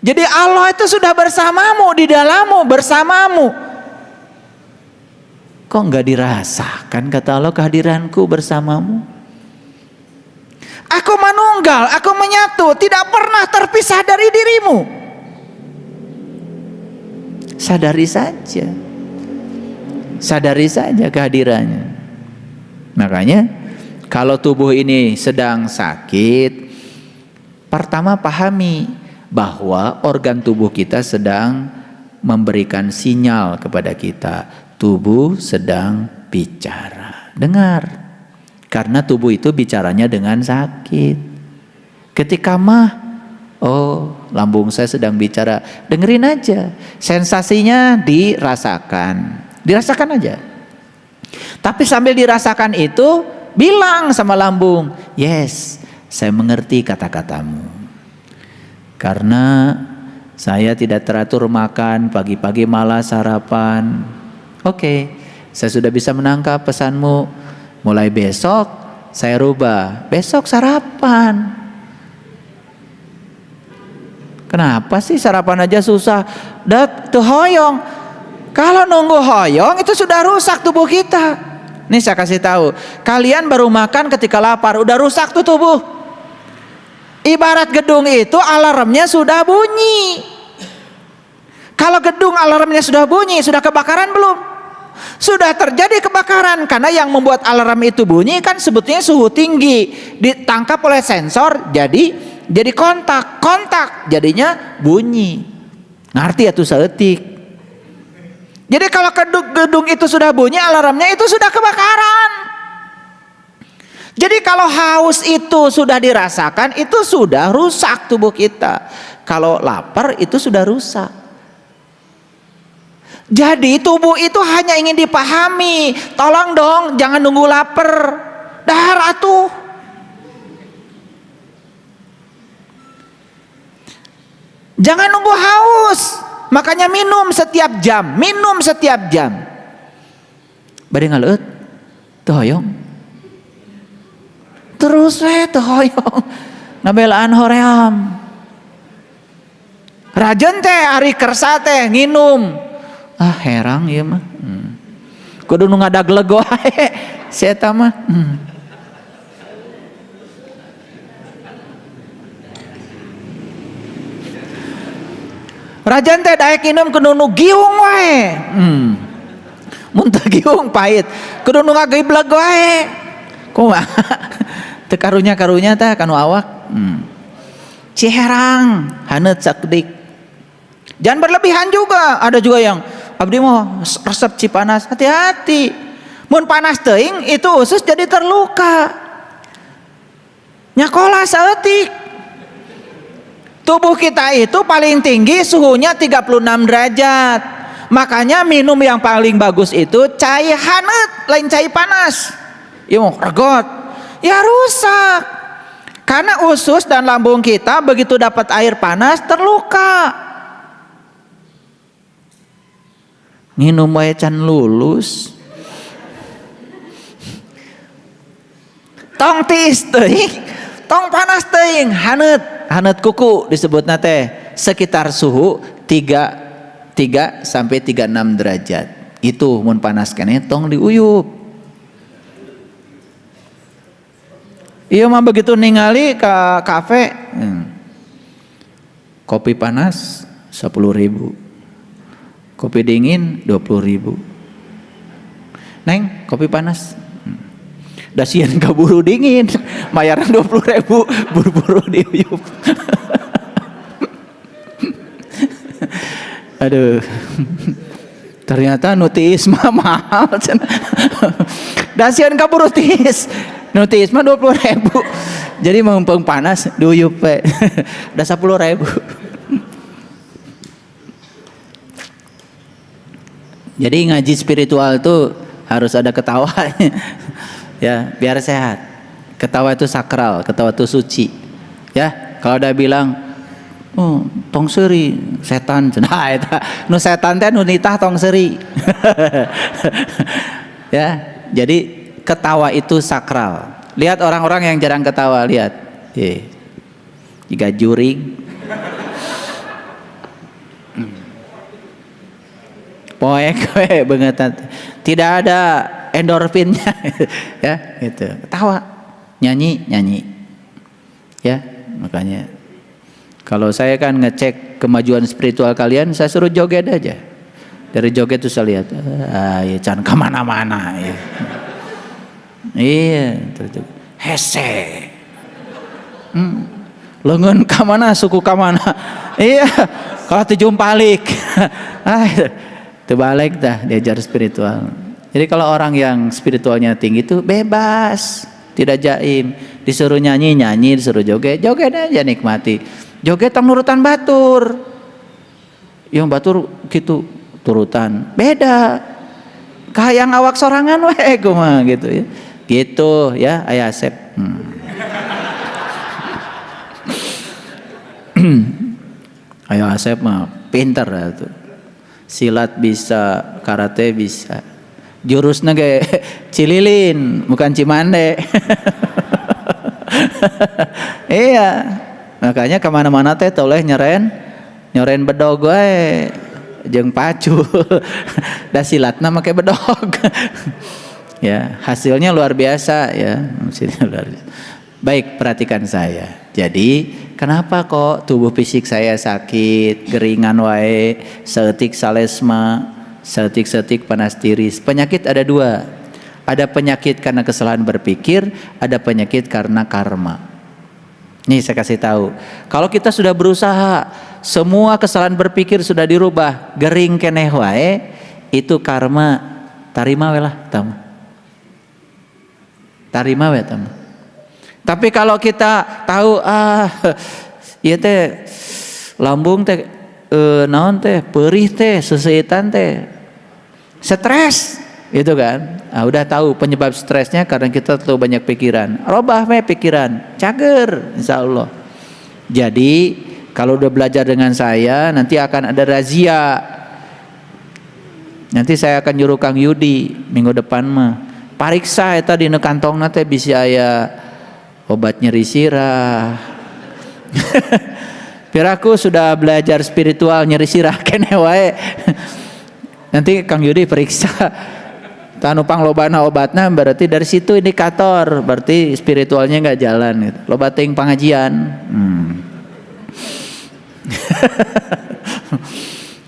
[SPEAKER 2] Jadi Allah itu sudah bersamamu, di dalammu, bersamamu. Kok nggak dirasakan kata Allah kehadiranku bersamamu? Aku manunggal, aku menyatu, tidak pernah terpisah dari dirimu. Sadari saja. Sadari saja kehadirannya. Makanya kalau tubuh ini sedang sakit, pertama pahami bahwa organ tubuh kita sedang memberikan sinyal kepada kita. Tubuh sedang bicara. Dengar. Karena tubuh itu bicaranya dengan sakit. Ketika mah, oh lambung saya sedang bicara. Dengerin aja. Sensasinya dirasakan. Dirasakan aja. Tapi sambil dirasakan itu, bilang sama lambung, yes, saya mengerti kata-katamu. Karena saya tidak teratur makan, pagi-pagi malah sarapan. Oke, saya sudah bisa menangkap pesanmu. Mulai besok saya rubah, besok sarapan. Kenapa sih sarapan aja susah? Dak tuh hoyong. Kalau nunggu hoyong itu sudah rusak tubuh kita. Nih saya kasih tahu, kalian baru makan ketika lapar, udah rusak tuh tubuh. Ibarat gedung itu alarmnya sudah bunyi. Kalau gedung alarmnya sudah bunyi, sudah kebakaran belum? Sudah terjadi kebakaran, karena yang membuat alarm itu bunyi kan sebetulnya suhu tinggi, ditangkap oleh sensor, jadi kontak jadinya bunyi. Ngerti ya tuh seetik. Jadi kalau gedung itu sudah bunyi, alarmnya itu sudah kebakaran. Jadi kalau haus itu sudah dirasakan, itu sudah rusak tubuh kita. Kalau lapar itu sudah rusak. Jadi tubuh itu hanya ingin dipahami. Tolong dong, jangan nunggu lapar. Dahar atuh. Jangan nunggu haus. Makanya minum setiap jam. Minum setiap jam. Bade ngaleut teu hoyong. Terus we teu hoyong. Ngabelaan hoream. Rajen teh ari kersa teh nginum. Ah herang ieu mah. Kudu nu ngadagleg wae si eta mah. Rajan teh daek inum kudu nu giung wae. Mun teu giung pahit, kudu nu ngagibleg wae. Kumaha? Teu karunya-karunya teh kanu awak. Ciherang, haneut sakdik. Jangan berlebihan juga. Ada juga yang abdi mau resep cipanas, hati-hati. Mun panas teuing itu usus jadi terluka. Nyakola saeutik. Tubuh kita itu paling tinggi suhunya 36 derajat. Makanya minum yang paling bagus itu cai haneut, lain cai panas. Ieu mah regot. Ya rusak. Karena usus dan lambung kita begitu dapat air panas terluka. Minum wae can lulus. Tong tiis teuing, tong panas teuing, haneut kuku disebutna teh sekitar suhu 3 sampai 36 derajat. Itu mun panas keneh tong diuyup. Iya mah begitu ningali ka kafe, kopi panas 10.000. Kopi dingin 20.000. Neng, kopi panas. Dasian kaburu dingin, bayaran 20.000, buru-buru diuyup. Aduh. Ternyata nutis mah mahal. Dasian kaburu tiis. Nutis mah 20.000. Jadi mumpung panas diuyup we. Udah 10.000. Jadi ngaji spiritual itu harus ada ketawanya. Ya, biar sehat. Ketawa itu sakral, ketawa itu suci. Ya, kalau udah bilang, oh, tong seuri, setan. Nah, eta nu setan teh nu nitah tong seuri. Ya, jadi ketawa itu sakral. Lihat orang-orang yang jarang ketawa, lihat. Jika juring. poek we banget. Tidak ada endorfinnya ya gitu. Ketawa, nyanyi. Ya, makanya kalau saya kan ngecek kemajuan spiritual kalian, saya suruh joget aja. Dari joget tuh saya lihat, ya jangan kemana-mana ya. Iya, hese. Lengan kamana, suku kamana. Iya, kalau tujumpalik. Terbalik dah diajar spiritual. Jadi kalau orang yang spiritualnya tinggi itu bebas, tidak jaim. Disuruh nyanyi, disuruh joget aja nikmati. Joget tang nurutan batur. Yang batur gitu turutan. Beda. Kahayang awak sorangan we kumaha gitu ya. Gitu ya, Ayah Asep. Ayah Asep mah pinter tuh. Silat bisa, karate bisa. Jurusnya kayak Cililin, bukan Cimande. Iya, makanya kemana-mana teh toleh nyoren bedog we jeung pacu. Da silatna make bedog. Ya, hasilnya luar biasa ya. Hasilnya luar biasa. Baik, perhatikan saya. Jadi, kenapa kok tubuh fisik saya sakit, geringan wae, seetik salesma, seetik panas tiris. Penyakit ada dua. Ada penyakit karena kesalahan berpikir, ada penyakit karena karma. Nih saya kasih tahu. Kalau kita sudah berusaha, semua kesalahan berpikir sudah dirubah, gering keneh wae, itu karma. Tarima we lah, tamu. Tarima we, tamu. Tapi kalau kita tahu ieu teh lambung teh naon teh perih teh seseitan teh stres gitu kan. Udah tahu penyebab stresnya karena kita terlalu banyak pikiran. Robah we pikiran, cager insyaallah. Jadi kalau udah belajar dengan saya nanti akan ada razia. Nanti saya akan nyuruh Kang Yudi minggu depan mah pariksa eta dina kantongna teh bisa aya obat nyeri sirah. Piraku sudah belajar spiritual nyeri sirah kene wae. Nanti Kang Yudi periksa tanu panglobana obatna berarti dari situ indikator berarti spiritualnya enggak jalan gitu. Loba teuing pangajian.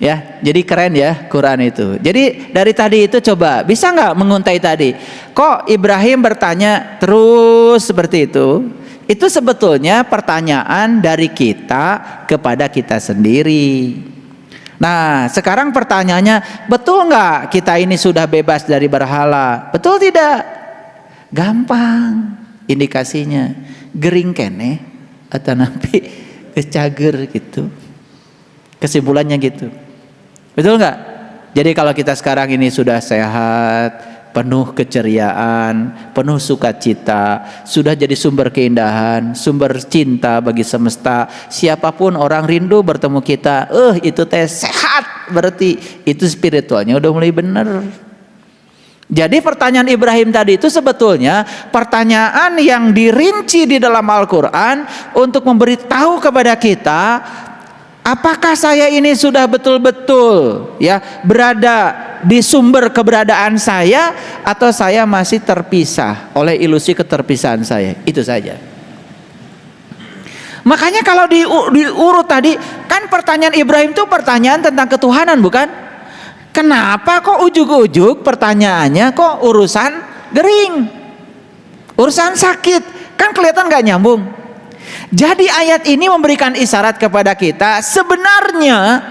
[SPEAKER 2] Ya, jadi keren ya Quran itu. Jadi dari tadi itu coba bisa nggak menguntai tadi? Kok Ibrahim bertanya terus seperti itu? Itu sebetulnya pertanyaan dari kita kepada kita sendiri. Nah, sekarang pertanyaannya, betul nggak kita ini sudah bebas dari berhala? Betul tidak? Gampang indikasinya. Gering kene atau nabi kecager gitu. Kesimpulannya gitu. Betul nggak? Jadi kalau kita sekarang ini sudah sehat, penuh keceriaan, penuh sukacita, sudah jadi sumber keindahan, sumber cinta bagi semesta. Siapapun orang rindu bertemu kita, itu teh sehat, berarti itu spiritualnya udah mulai benar. Jadi pertanyaan Ibrahim tadi itu sebetulnya pertanyaan yang dirinci di dalam Al-Quran untuk memberitahu kepada kita, apakah saya ini sudah betul-betul ya berada di sumber keberadaan saya atau saya masih terpisah oleh ilusi keterpisahan saya? Itu saja. Makanya kalau diurut tadi kan pertanyaan Ibrahim itu pertanyaan tentang ketuhanan, bukan? Kenapa kok ujug-ujug pertanyaannya kok urusan gering, urusan sakit? Kan kelihatan gak nyambung. Jadi ayat ini memberikan isyarat kepada kita, sebenarnya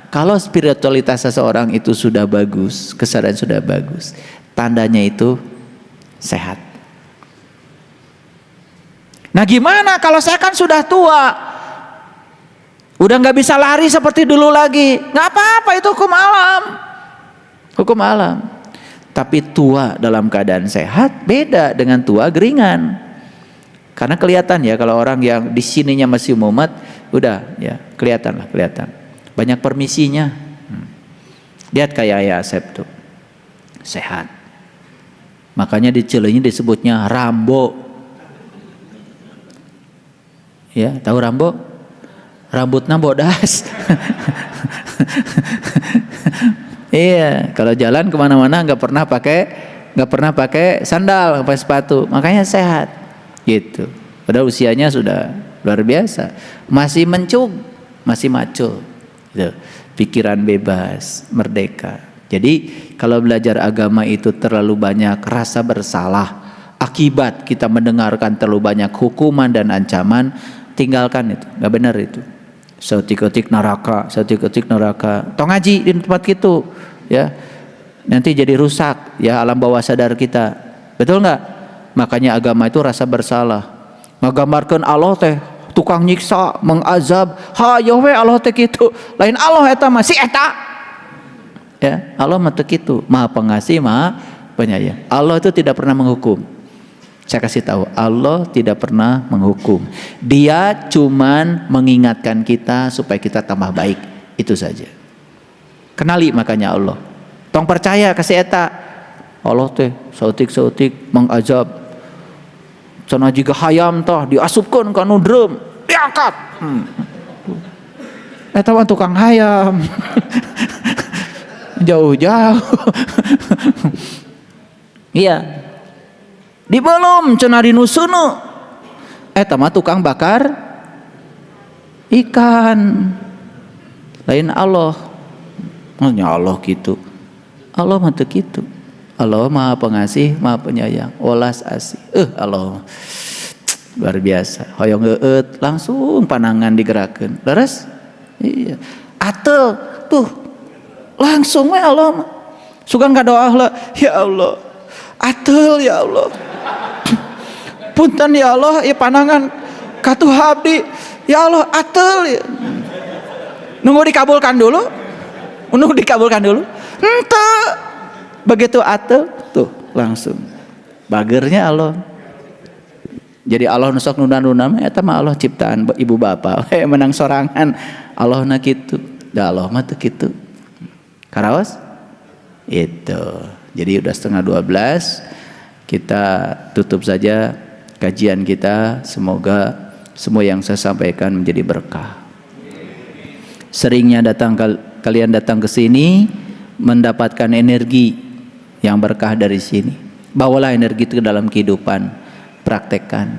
[SPEAKER 2] kalau spiritualitas seseorang itu sudah bagus, kesadaran sudah bagus, tandanya itu sehat. Nah gimana kalau saya kan sudah tua, udah gak bisa lari seperti dulu lagi? Gak apa-apa, itu hukum alam. Hukum alam. Tapi tua dalam keadaan sehat beda dengan tua geringan. Karena kelihatan ya kalau orang yang di sininya masih mumet, udah ya kelihatan. Banyak permisinya. Lihat kayak Ayah Asep tuh, sehat. Makanya di Cileunyi disebutnya Rambo. Ya, tahu Rambo? Rambutnya bodas. Iya, kalau jalan kemana-mana nggak pernah pakai sandal, nggak pakai sepatu, makanya sehat, gitu. Padahal usianya sudah luar biasa, masih mencung, masih maco, gitu. Pikiran bebas, merdeka. Jadi kalau belajar agama itu terlalu banyak rasa bersalah, akibat kita mendengarkan terlalu banyak hukuman dan ancaman, tinggalkan itu, nggak benar itu. Sautik-utik neraka, tong ngaji di tempat gitu, ya nanti jadi rusak ya alam bawah sadar kita, betul nggak? Makanya agama itu rasa bersalah, ngagambarkan Allah teh tukang nyiksa, mengazab, hayo we Allah teh kitu, lain Allah eta mah si eta, ya Allah mah teu kitu, maha pengasih, maha penyayang. Allah itu tidak pernah menghukum. Saya kasih tahu, Allah tidak pernah menghukum. Dia cuman mengingatkan kita supaya kita tambah baik. Itu saja. Kenali makanya Allah. Tong percaya kasih eta. Allah teh sautik-sautik mengazab. Cenah jiga hayam toh diasupkeun ka nu drum, diangkat. Eta mah tukang hayam. Jauh-jauh. Iya. Di belum cenah dinusunu eta mah tukang bakar ikan, lain Allah. Maksudnya Allah gitu, Allah mah teu kitu. Allah maha pengasih, maha penyayang, welas asih. Allah luar biasa, hoyong eueut langsung panangan digerakkeun, leres. Iya, atel tuh langsung we Allah mah sugan kadoa lah, ya Allah atel ya Allah, punten ya Allah, ya panangan katuh abdi ya Allah atel ya. Nunggu dikabulkan dulu, ente begitu atel tuh langsung bagernya Allah. Jadi Allah nusok nuna eta mah Allah ciptaan ibu bapa menang sorangan Allah na kitu, da Allah mah teu kitu. Karaos itu. Jadi udah setengah 12, kita tutup saja kajian kita. Semoga semua yang saya sampaikan menjadi berkah. Seringnya kalian datang ke sini mendapatkan energi yang berkah dari sini. Bawalah energi itu ke dalam kehidupan, praktekkan.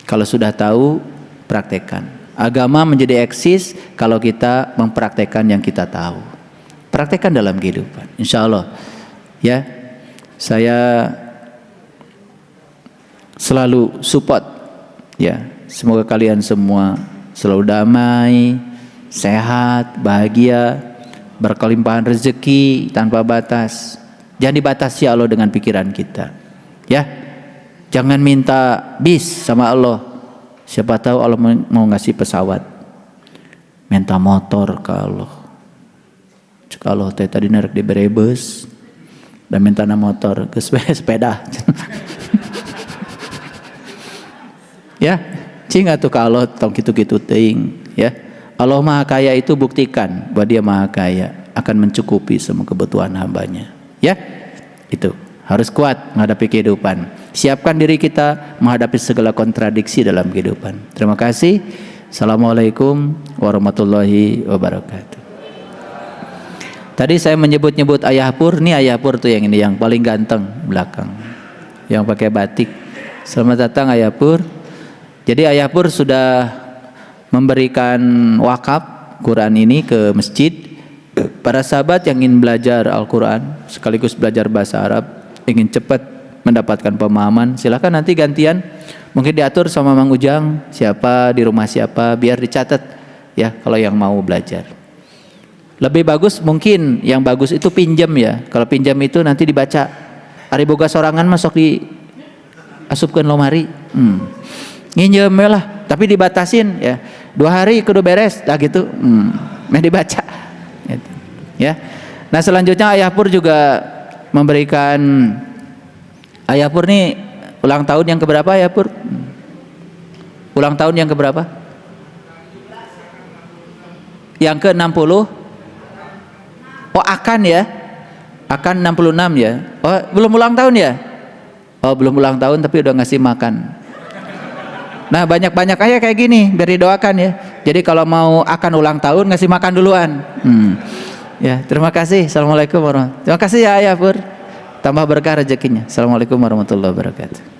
[SPEAKER 2] Kalau sudah tahu, praktekkan. Agama menjadi eksis kalau kita mempraktekkan yang kita tahu. Praktekkan dalam kehidupan, insya Allah. Ya, saya selalu support. Ya, semoga kalian semua selalu damai, sehat, bahagia, berkelimpahan rezeki tanpa batas. Jangan dibatasi Allah dengan pikiran kita. Ya, jangan minta bis sama Allah. Siapa tahu Allah mau ngasih pesawat. Minta motor ke Allah. Kalau teh tadi narik di berebes. Dan minta motor ke sepeda. Ya, cing atuh ka Allah tong kitu-kitu teuing, ya. Allah Maha Kaya itu buktikan bahwa Dia Maha Kaya, akan mencukupi semua kebutuhan hambanya. Ya, itu harus kuat menghadapi kehidupan. Siapkan diri kita menghadapi segala kontradiksi dalam kehidupan. Terima kasih. Assalamualaikum warahmatullahi wabarakatuh. Tadi saya menyebut-nyebut Ayah Pur, nih Ayah Pur tuh yang ini yang paling ganteng belakang, yang pakai batik. Selamat datang Ayah Pur. Jadi Ayah Pur sudah memberikan wakaf Quran ini ke masjid. Para sahabat yang ingin belajar Al-Quran sekaligus belajar bahasa Arab, ingin cepat mendapatkan pemahaman, silakan nanti gantian. Mungkin diatur sama Mang Ujang siapa di rumah siapa, biar dicatat ya kalau yang mau belajar. Lebih bagus mungkin yang bagus itu pinjam ya. Kalau pinjam itu nanti dibaca. Ari boga sorangan masuk di asupkeun lomari. Nginjem lah, tapi dibatasin ya. 2 hari kudu beres, dah gitu. Meh dibaca. Gitu. Ya. Nah, selanjutnya Ayah Pur juga memberikan. Ayah Pur nih ulang tahun yang keberapa Ayah Pur? Ulang tahun yang keberapa? Yang ke-60? Oh akan ya, akan 66 ya. Oh belum ulang tahun ya? Oh belum ulang tahun tapi udah ngasih makan. Nah banyak-banyak aja kayak gini biar didoakan ya. Jadi kalau mau akan ulang tahun ngasih makan duluan. Ya, terima kasih. Assalamualaikum warahmatullahi wabarakatuh. Terima kasih ya Ayah Pur. Tambah berkah rezekinya. Assalamualaikum warahmatullahi wabarakatuh.